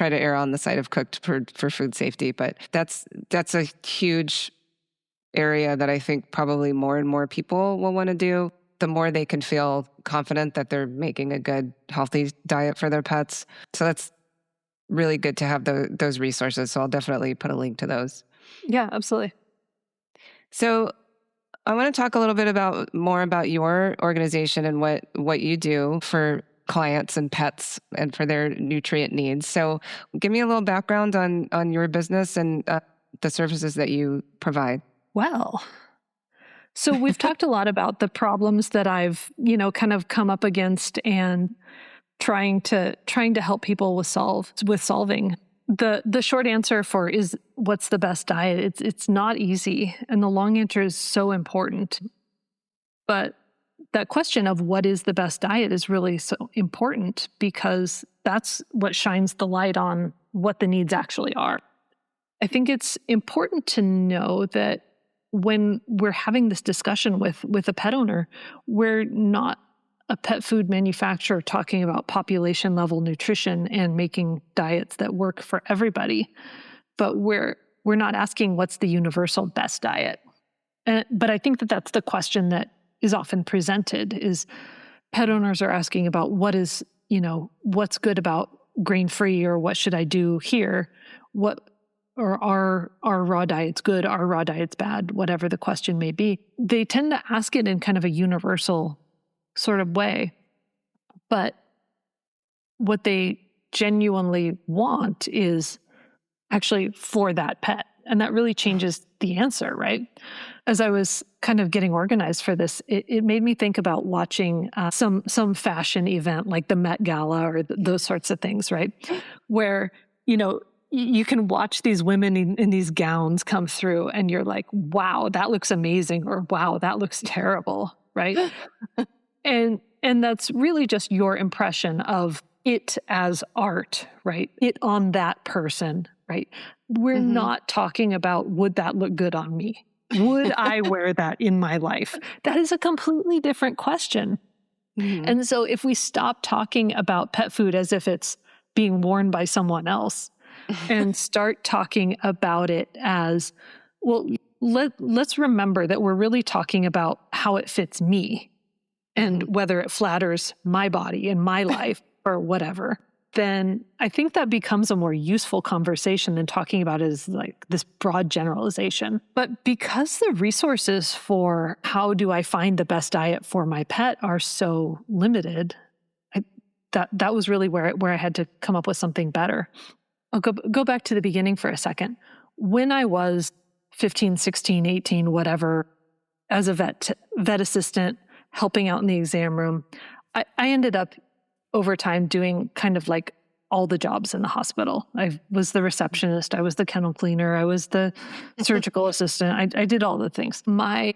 to err on the side of cooked for food safety, but that's a huge area that I think probably more and more people will want to do. the more they can feel confident that they're making a good, healthy diet for their pets. So that's really good to have those resources. So I'll definitely put a link to those. Yeah, absolutely. So I want to talk a little bit more about your organization and what you do for clients and pets and for their nutrient needs. So give me a little background on your business and the services that you provide. Well, so we've talked a lot about the problems that I've, kind of come up against and trying to help people with solving. The short answer for is what's the best diet? It's not easy, and the long answer is so important. But that question of what is the best diet is really so important because that's what shines the light on what the needs actually are. I think it's important to know that when we're having this discussion with a pet owner, we're not a pet food manufacturer talking about population level nutrition and making diets that work for everybody. But we're not asking what's the universal best diet. But I think that's the question that is often presented is pet owners are asking about what's good about grain-free or what should I do here? Or are raw diets good? Are raw diets bad? Whatever the question may be. They tend to ask it in kind of a universal sort of way. But what they genuinely want is actually for that pet. And that really changes the answer, right? As I was kind of getting organized for this, it made me think about watching some fashion event like the Met Gala or those sorts of things, right? Where, you can watch these women in these gowns come through and you're like, wow, that looks amazing, or wow, that looks terrible, right? And that's really just your impression of it as art, right? It on that person, right? We're not talking about, would that look good on me? Would I wear that in my life? That is a completely different question. And so if we stop talking about pet food as if it's being worn by someone else and start talking about it as, well, let's remember that we're really talking about how it fits me and whether it flatters my body and my life or whatever, then I think that becomes a more useful conversation than talking about it as like this broad generalization. But because the resources for how do I find the best diet for my pet are so limited, that was really where I had to come up with something better. I'll go back to the beginning for a second. When I was 15, 16, 18, whatever, as a vet assistant, helping out in the exam room, I ended up over time doing kind of like all the jobs in the hospital. I was the receptionist, I was the kennel cleaner, I was the surgical assistant. I did all the things. My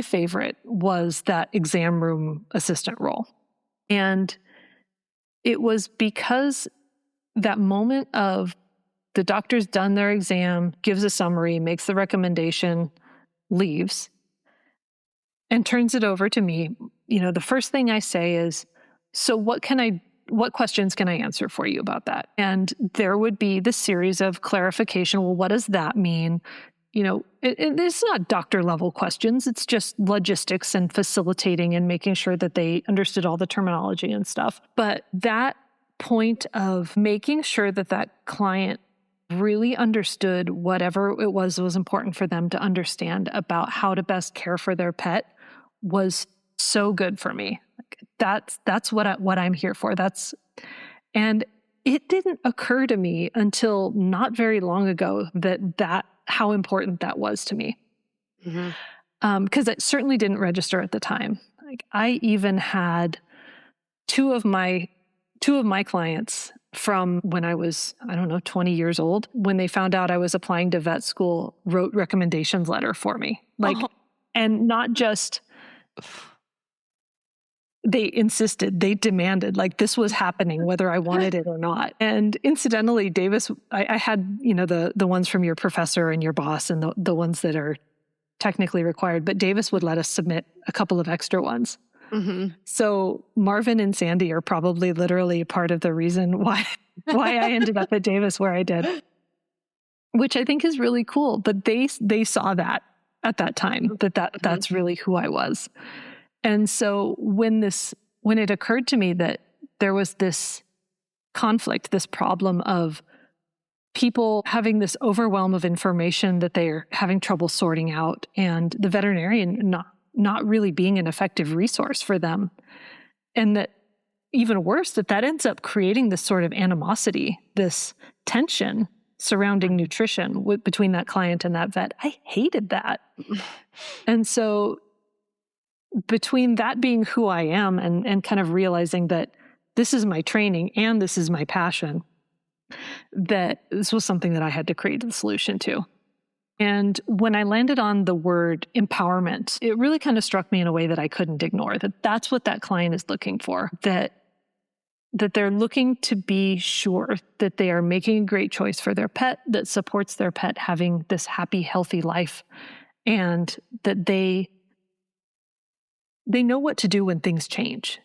favorite was that exam room assistant role. And it was because that moment of the doctor's done their exam, gives a summary, makes the recommendation, leaves, and turns it over to me. The first thing I say is, so what questions can I answer for you about that? And there would be this series of clarification. Well, what does that mean? It's not doctor level questions. It's just logistics and facilitating and making sure that they understood all the terminology and stuff. But that point of making sure that client really understood whatever it was important for them to understand about how to best care for their pet was so good for me. That's what I'm here for. And it didn't occur to me until not very long ago that how important that was to me. Because it certainly didn't register at the time. Like I even had two of my clients from when I was, 20 years old, when they found out I was applying to vet school, wrote recommendations letter for me. And not just, they insisted, they demanded, like this was happening whether I wanted it or not. And incidentally, Davis, I had, the ones from your professor and your boss and the ones that are technically required, but Davis would let us submit a couple of extra ones. So Marvin and Sandy are probably literally part of the reason why I ended up at Davis where I did, which I think is really cool. But they saw that at that time, that's really who I was. And so when it occurred to me that there was this conflict, this problem of people having this overwhelm of information that they're having trouble sorting out, and the veterinarian not really being an effective resource for them. And that even worse, that ends up creating this sort of animosity, this tension surrounding nutrition between that client and that vet. I hated that. And so between that being who I am and kind of realizing that this is my training and this is my passion, that this was something that I had to create the solution to. And when I landed on the word empowerment, it really kind of struck me in a way that I couldn't ignore, that that's what that client is looking for, that they're looking to be sure that they are making a great choice for their pet, that supports their pet having this happy, healthy life, and that they know what to do when things change.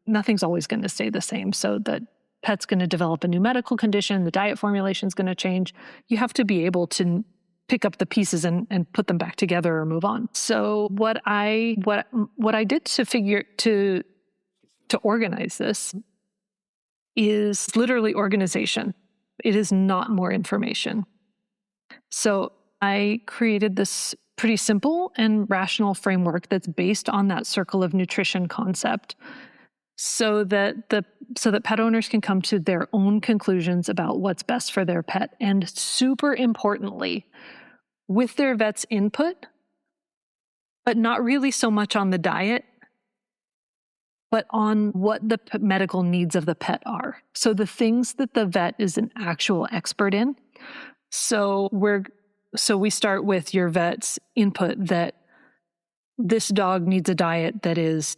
Nothing's always going to stay the same. So that pet's going to develop a new medical condition, the diet formulation is going to change. You have to be able to pick up the pieces and put them back together or move on. So what I did to organize this is literally organization. It is not more information. So I created this pretty simple and rational framework that's based on that circle of nutrition concept, so that pet owners can come to their own conclusions about what's best for their pet. And super importantly, with their vet's input, but not really so much on the diet, but on what the medical needs of the pet are. So the things that the vet is an actual expert in. So we start with your vet's input that this dog needs a diet that is,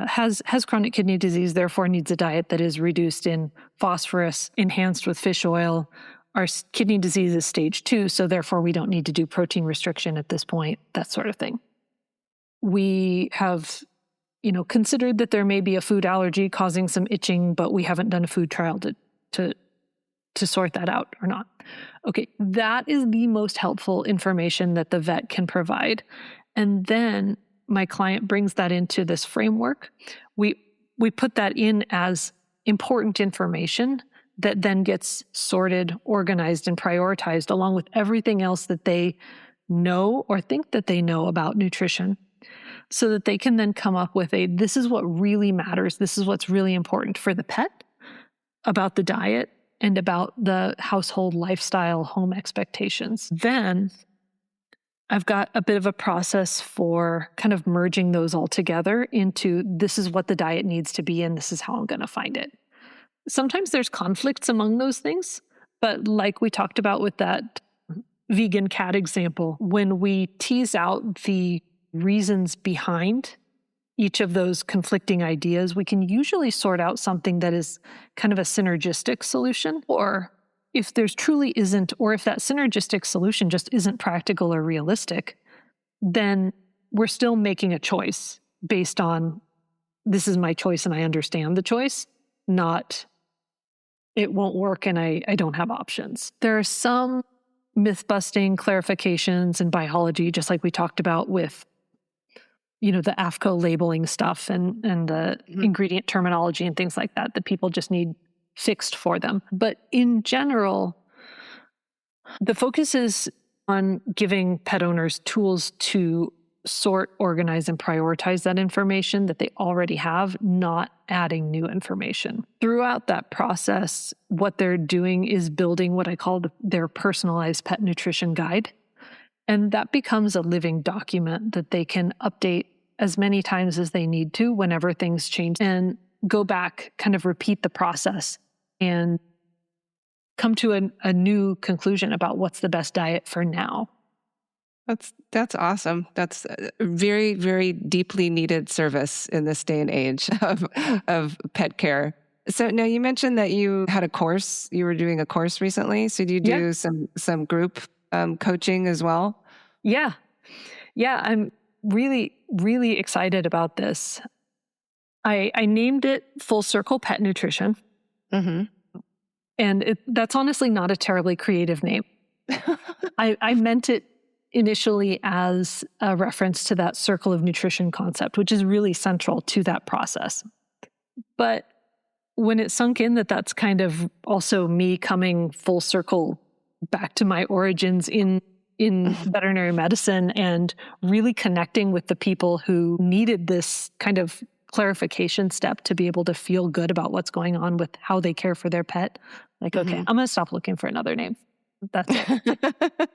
has chronic kidney disease, therefore needs a diet that is reduced in phosphorus, enhanced with fish oil. Our kidney disease is stage 2, so therefore we don't need to do protein restriction at this point, that sort of thing. We have, considered that there may be a food allergy causing some itching, but we haven't done a food trial to sort that out or not. Okay, that is the most helpful information that the vet can provide. And then my client brings that into this framework. We put that in as important information that then gets sorted, organized, and prioritized along with everything else that they know or think that they know about nutrition, so that they can then come up with this is what really matters. This is what's really important for the pet about the diet and about the household lifestyle, home expectations. Then I've got a bit of a process for kind of merging those all together into this is what the diet needs to be and this is how I'm going to find it. Sometimes there's conflicts among those things, but like we talked about with that vegan cat example, when we tease out the reasons behind each of those conflicting ideas, we can usually sort out something that is kind of a synergistic solution. Or if there's truly isn't, or if that synergistic solution just isn't practical or realistic, then we're still making a choice based on this is my choice and I understand the choice, not it won't work and I don't have options. There are some myth-busting clarifications in biology, just like we talked about with the AFCO labeling stuff and the ingredient terminology and things like that people just need fixed for them. But in general, the focus is on giving pet owners tools to sort, organize, and prioritize that information that they already have, not adding new information. Throughout that process, what they're doing is building what I call their personalized pet nutrition guide. And that becomes a living document that they can update as many times as they need to whenever things change, and go back, kind of repeat the process and come to a new conclusion about what's the best diet for now. That's awesome. That's a very, very deeply needed service in this day and age of pet care. So now you mentioned that you had a course, you were doing a course recently. So do you do some group coaching as well? Yeah. I'm really, really excited about this. I named it Full Circle Pet Nutrition. Mm-hmm. And that's honestly not a terribly creative name. I meant it initially as a reference to that circle of nutrition concept, which is really central to that process. But when it sunk in that that's kind of also me coming full circle back to my origins in veterinary medicine and really connecting with the people who needed this kind of clarification step to be able to feel good about what's going on with how they care for their pet. Like, okay, I'm going to stop looking for another name. That's it.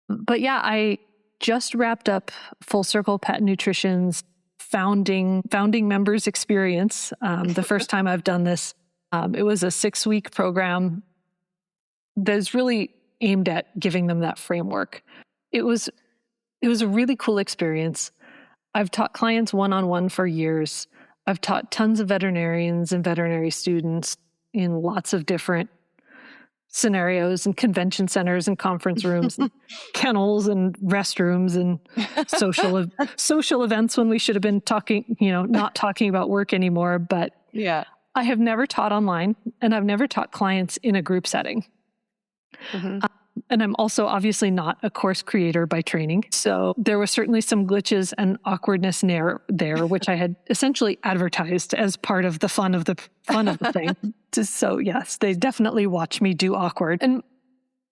But yeah, I just wrapped up Full Circle Pet Nutrition's founding members experience. The first time I've done this, it was a 6-week program that's really aimed at giving them that framework. It was a really cool experience. I've taught clients one-on-one for years. I've taught tons of veterinarians and veterinary students in lots of different scenarios and convention centers and conference rooms, and kennels and restrooms and social events when we should have been talking, not talking about work anymore. But yeah, I have never taught online, and I've never taught clients in a group setting. And I'm also obviously not a course creator by training. So there was certainly some glitches and awkwardness there, which I had essentially advertised as part of the fun of the thing. So yes, they definitely watch me do awkward. And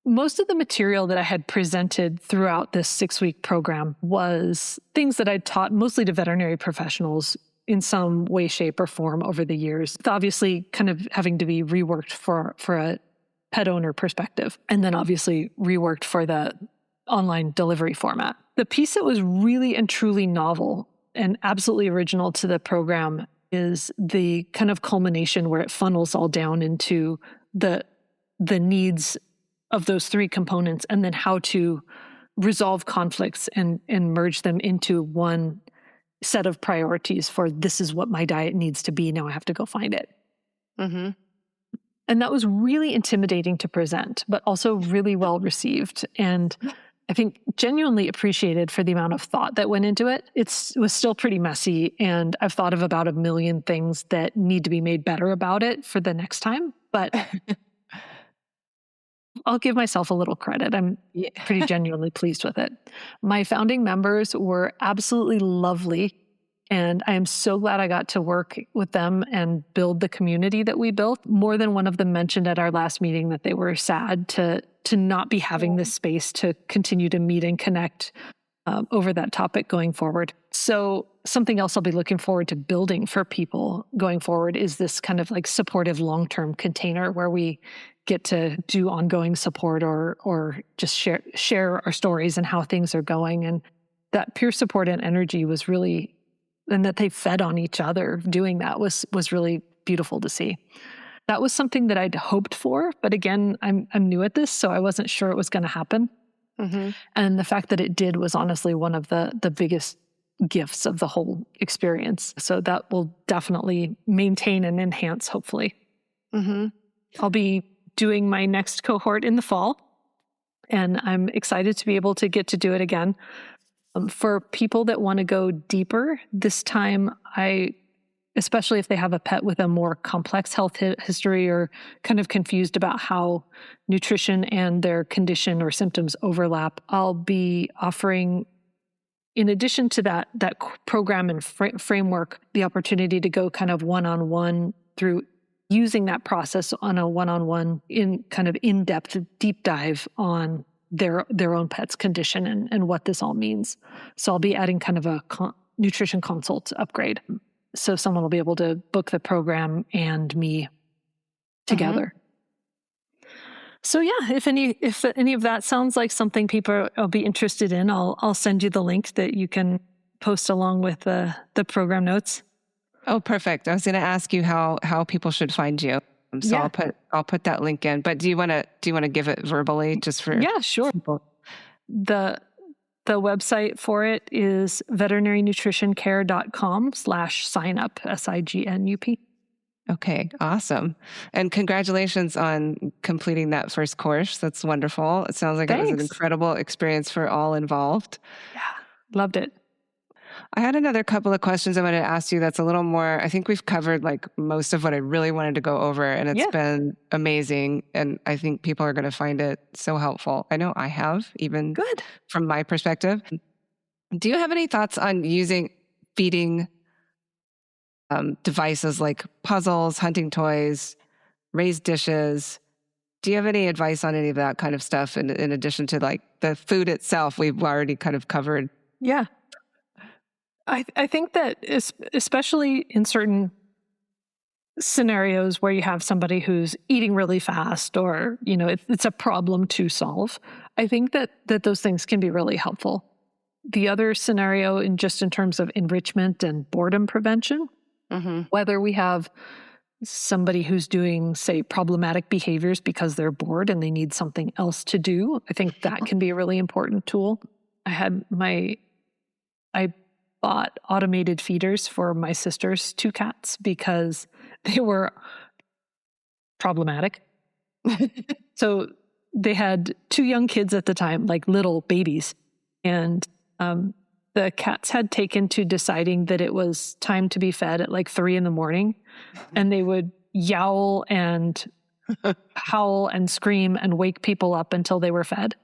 most of the material that I had presented throughout this 6-week program was things that I'd taught mostly to veterinary professionals in some way, shape, or form over the years. It's obviously kind of having to be reworked for a pet owner perspective, and then obviously reworked for the online delivery format. The piece that was really and truly novel and absolutely original to the program is the kind of culmination where it funnels all down into the needs of those 3 components, and then how to resolve conflicts and merge them into one set of priorities for this is what my diet needs to be. Now I have to go find it. And that was really intimidating to present, but also really well received. And I think genuinely appreciated for the amount of thought that went into it. It was still pretty messy, and I've thought of about 1 million things that need to be made better about it for the next time. But I'll give myself a little credit. I'm pretty genuinely pleased with it. My founding members were absolutely lovely. And I am so glad I got to work with them and build the community that we built. More than one of them mentioned at our last meeting that they were sad to not be having this space to continue to meet and connect over that topic going forward. So something else I'll be looking forward to building for people going forward is this kind of like supportive long-term container where we get to do ongoing support or just share our stories and how things are going. And that peer support and energy was really, and that they fed on each other doing that was really beautiful to see. That was something that I'd hoped for, but again, I'm new at this, so I wasn't sure it was going to happen. And the fact that it did was honestly one of the biggest gifts of the whole experience. So that will definitely maintain and enhance, hopefully. I'll be doing my next cohort in the fall, and I'm excited to be able to get to do it again. For people that want to go deeper, this time especially if they have a pet with a more complex health history or kind of confused about how nutrition and their condition or symptoms overlap, I'll be offering, in addition to that program and framework, the opportunity to go kind of one-on-one through using that process on a one-on-one in kind of in-depth deep dive on their own pet's condition and what this all means. So I'll be adding kind of a nutrition consult upgrade. So someone will be able to book the program and me together. So yeah, if any of that sounds like something people will be interested in, I'll send you the link that you can post along with the program notes. Oh, perfect. I was going to ask you how people should find you. So yeah. I'll put that link in. But do you want to give it verbally just for? Yeah, sure. People? The website for it is veterinarynutritioncare.com/signup, SIGNUP. Okay, awesome. And congratulations on completing that first course. That's wonderful. It sounds like Thanks. It was an incredible experience for all involved. Yeah, loved it. I had another couple of questions I wanted to ask you that's a little more, I think we've covered like most of what I really wanted to go over, and it's been amazing. And I think people are going to find it so helpful. I know I have, even Good. From my perspective. Do you have any thoughts on using feeding devices like puzzles, hunting toys, raised dishes? Do you have any advice on any of that kind of stuff in addition to like the food itself we've already kind of covered? Yeah. I think that especially in certain scenarios where you have somebody who's eating really fast or, it's a problem to solve, I think that those things can be really helpful. The other scenario in terms of enrichment and boredom prevention, whether we have somebody who's doing, say, problematic behaviors because they're bored and they need something else to do, I think that can be a really important tool. I bought automated feeders for my sister's 2 cats because they were problematic. So they had 2 young kids at the time, like little babies. And the cats had taken to deciding that it was time to be fed at like 3 a.m. And they would yowl and howl and scream and wake people up until they were fed.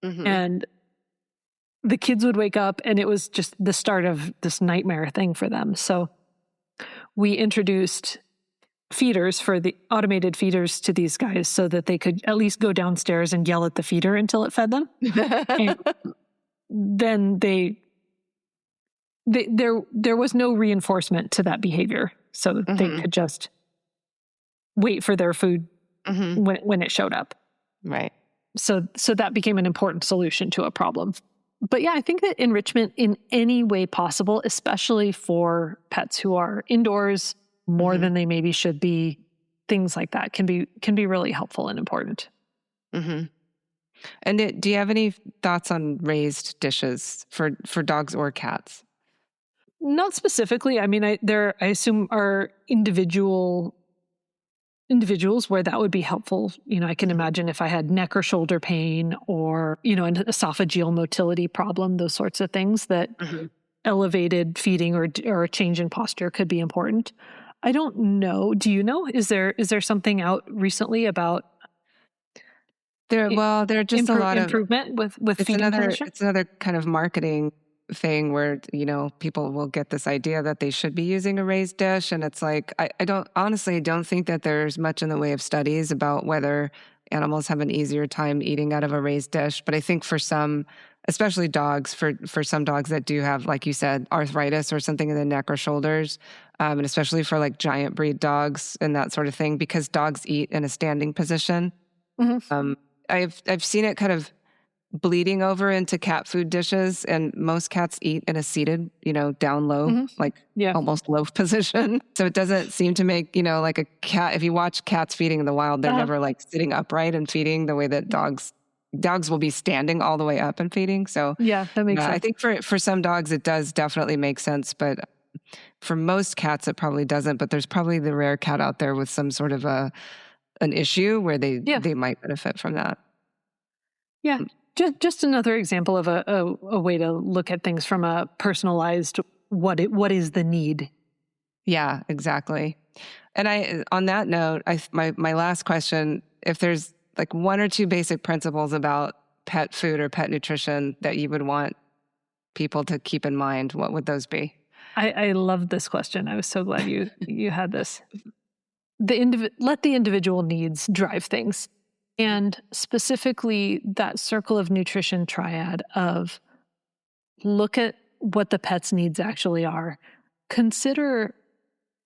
And the kids would wake up and it was just the start of this nightmare thing for them. So we introduced feeders for the automated feeders to these guys so that they could at least go downstairs and yell at the feeder until it fed them. And then there was no reinforcement to that behavior. So they could just wait for their food when it showed up. Right. So that became an important solution to a problem. But yeah, I think that enrichment in any way possible, especially for pets who are indoors more than they maybe should be, things like that can be really helpful and important. And do you have any thoughts on raised dishes for dogs or cats? Not specifically. I mean, I assume are individuals where that would be helpful. I can imagine if I had neck or shoulder pain or, an esophageal motility problem, those sorts of things that elevated feeding or a change in posture could be important. I don't know. Do you know? Is there something out recently about there are just a lot of improvement with feeding position? It's another kind of marketing thing where, people will get this idea that they should be using a raised dish. And it's like, I don't think that there's much in the way of studies about whether animals have an easier time eating out of a raised dish. But I think for some, especially dogs, for some dogs that do have, like you said, arthritis or something in the neck or shoulders, and especially for like giant breed dogs and that sort of thing, because dogs eat in a standing position. I've seen it kind of bleeding over into cat food dishes, and most cats eat in a seated, down low, almost loaf position. So it doesn't seem to make, like a cat, if you watch cats feeding in the wild, they're never like sitting upright and feeding the way that dogs will be standing all the way up and feeding. So yeah, that makes sense. I think for some dogs, it does definitely make sense, but for most cats, it probably doesn't. But there's probably the rare cat out there with some sort of an issue where they might benefit from that. Yeah. Just another example of a way to look at things from a personalized, what is the need? Yeah, exactly. And on that note, my last question, if there's like 1 or 2 basic principles about pet food or pet nutrition that you would want people to keep in mind, what would those be? I love this question. I was so glad you had this. Let the individual needs drive things. And specifically that circle of nutrition triad of look at what the pet's needs actually are. Consider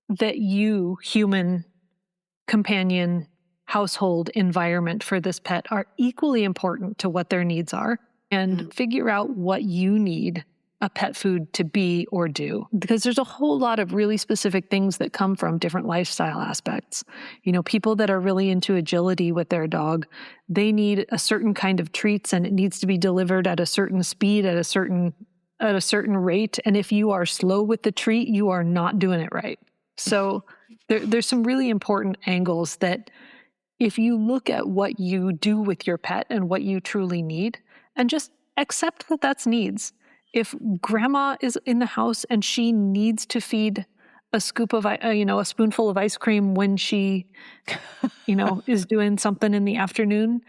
that you, human, companion, household, environment for this pet are equally important to what their needs are, and figure out what you need a pet food to be or do. Because there's a whole lot of really specific things that come from different lifestyle aspects. People that are really into agility with their dog, they need a certain kind of treats, and it needs to be delivered at a certain speed, at a certain rate. And if you are slow with the treat, you are not doing it right. So there's some really important angles that if you look at what you do with your pet and what you truly need, and just accept that that's needs, if grandma is in the house and she needs to feed a scoop of, a spoonful of ice cream when she, is doing something in the afternoon,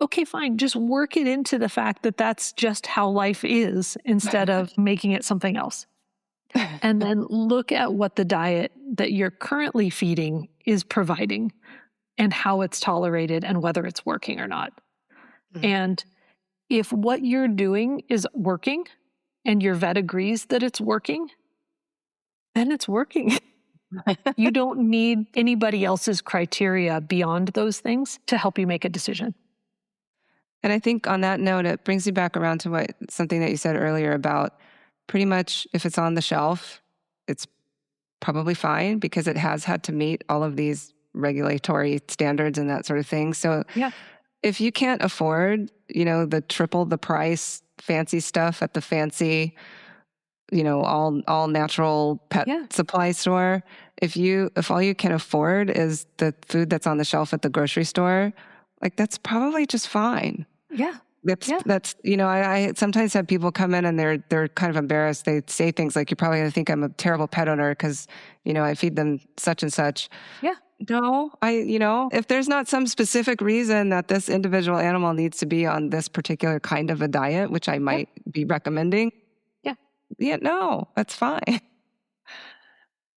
okay, fine. Just work it into the fact that that's just how life is instead of making it something else. And then look at what the diet that you're currently feeding is providing and how it's tolerated and whether it's working or not. Mm-hmm. And if what you're doing is working and your vet agrees that it's working, then it's working. You don't need anybody else's criteria beyond those things to help you make a decision. And I think on that note, it brings you back around to something that you said earlier about pretty much if it's on the shelf, it's probably fine because it has had to meet all of these regulatory standards and that sort of thing. So if you can't afford, the triple the price fancy stuff at the fancy, all natural pet supply store, if all you can afford is the food that's on the shelf at the grocery store, like that's probably just fine. Yeah. That's I sometimes have people come in and they're kind of embarrassed. They say things like, "You're probably going to think I'm a terrible pet owner because, I feed them such and such." Yeah. No, if there's not some specific reason that this individual animal needs to be on this particular kind of a diet, which I might be recommending. Yeah, no, that's fine.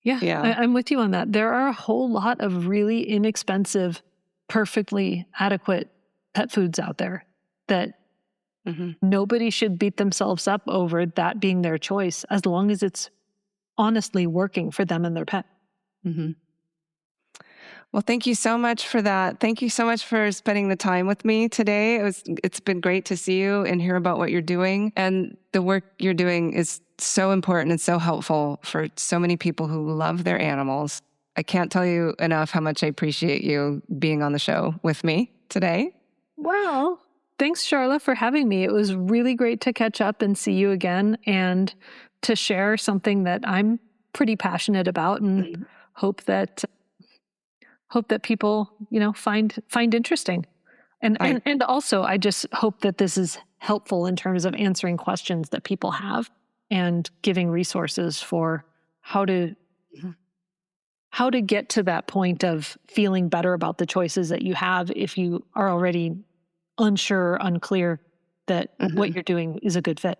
Yeah. I'm with you on that. There are a whole lot of really inexpensive, perfectly adequate pet foods out there that nobody should beat themselves up over that being their choice, as long as it's honestly working for them and their pet. Mm-hmm. Well, thank you so much for that. Thank you so much for spending the time with me today. It's been great to see you and hear about what you're doing. And the work you're doing is so important and so helpful for so many people who love their animals. I can't tell you enough how much I appreciate you being on the show with me today. Well, thanks, Charla, for having me. It was really great to catch up and see you again and to share something that I'm pretty passionate about and hope that people, find interesting. And also I just hope that this is helpful in terms of answering questions that people have and giving resources for how to get to that point of feeling better about the choices that you have if you are already unsure, unclear that what you're doing is a good fit.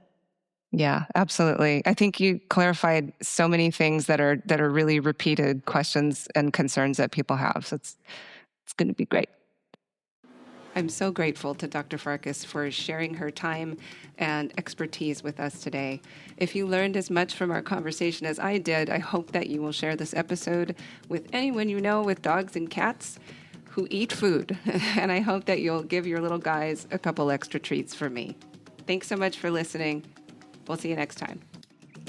Yeah, absolutely. I think you clarified so many things that are really repeated questions and concerns that people have. So it's going to be great. I'm so grateful to Dr. Farcas for sharing her time and expertise with us today. If you learned as much from our conversation as I did, I hope that you will share this episode with anyone you know with dogs and cats who eat food. And I hope that you'll give your little guys a couple extra treats for me. Thanks so much for listening. We'll see you next time.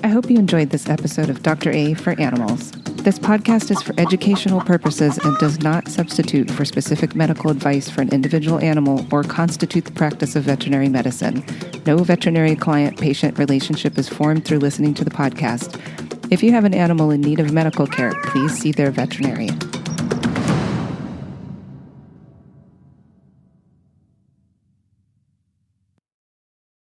I hope you enjoyed this episode of Dr. A for Animals. This podcast is for educational purposes and does not substitute for specific medical advice for an individual animal or constitute the practice of veterinary medicine. No veterinary client-patient relationship is formed through listening to the podcast. If you have an animal in need of medical care, please see their veterinarian.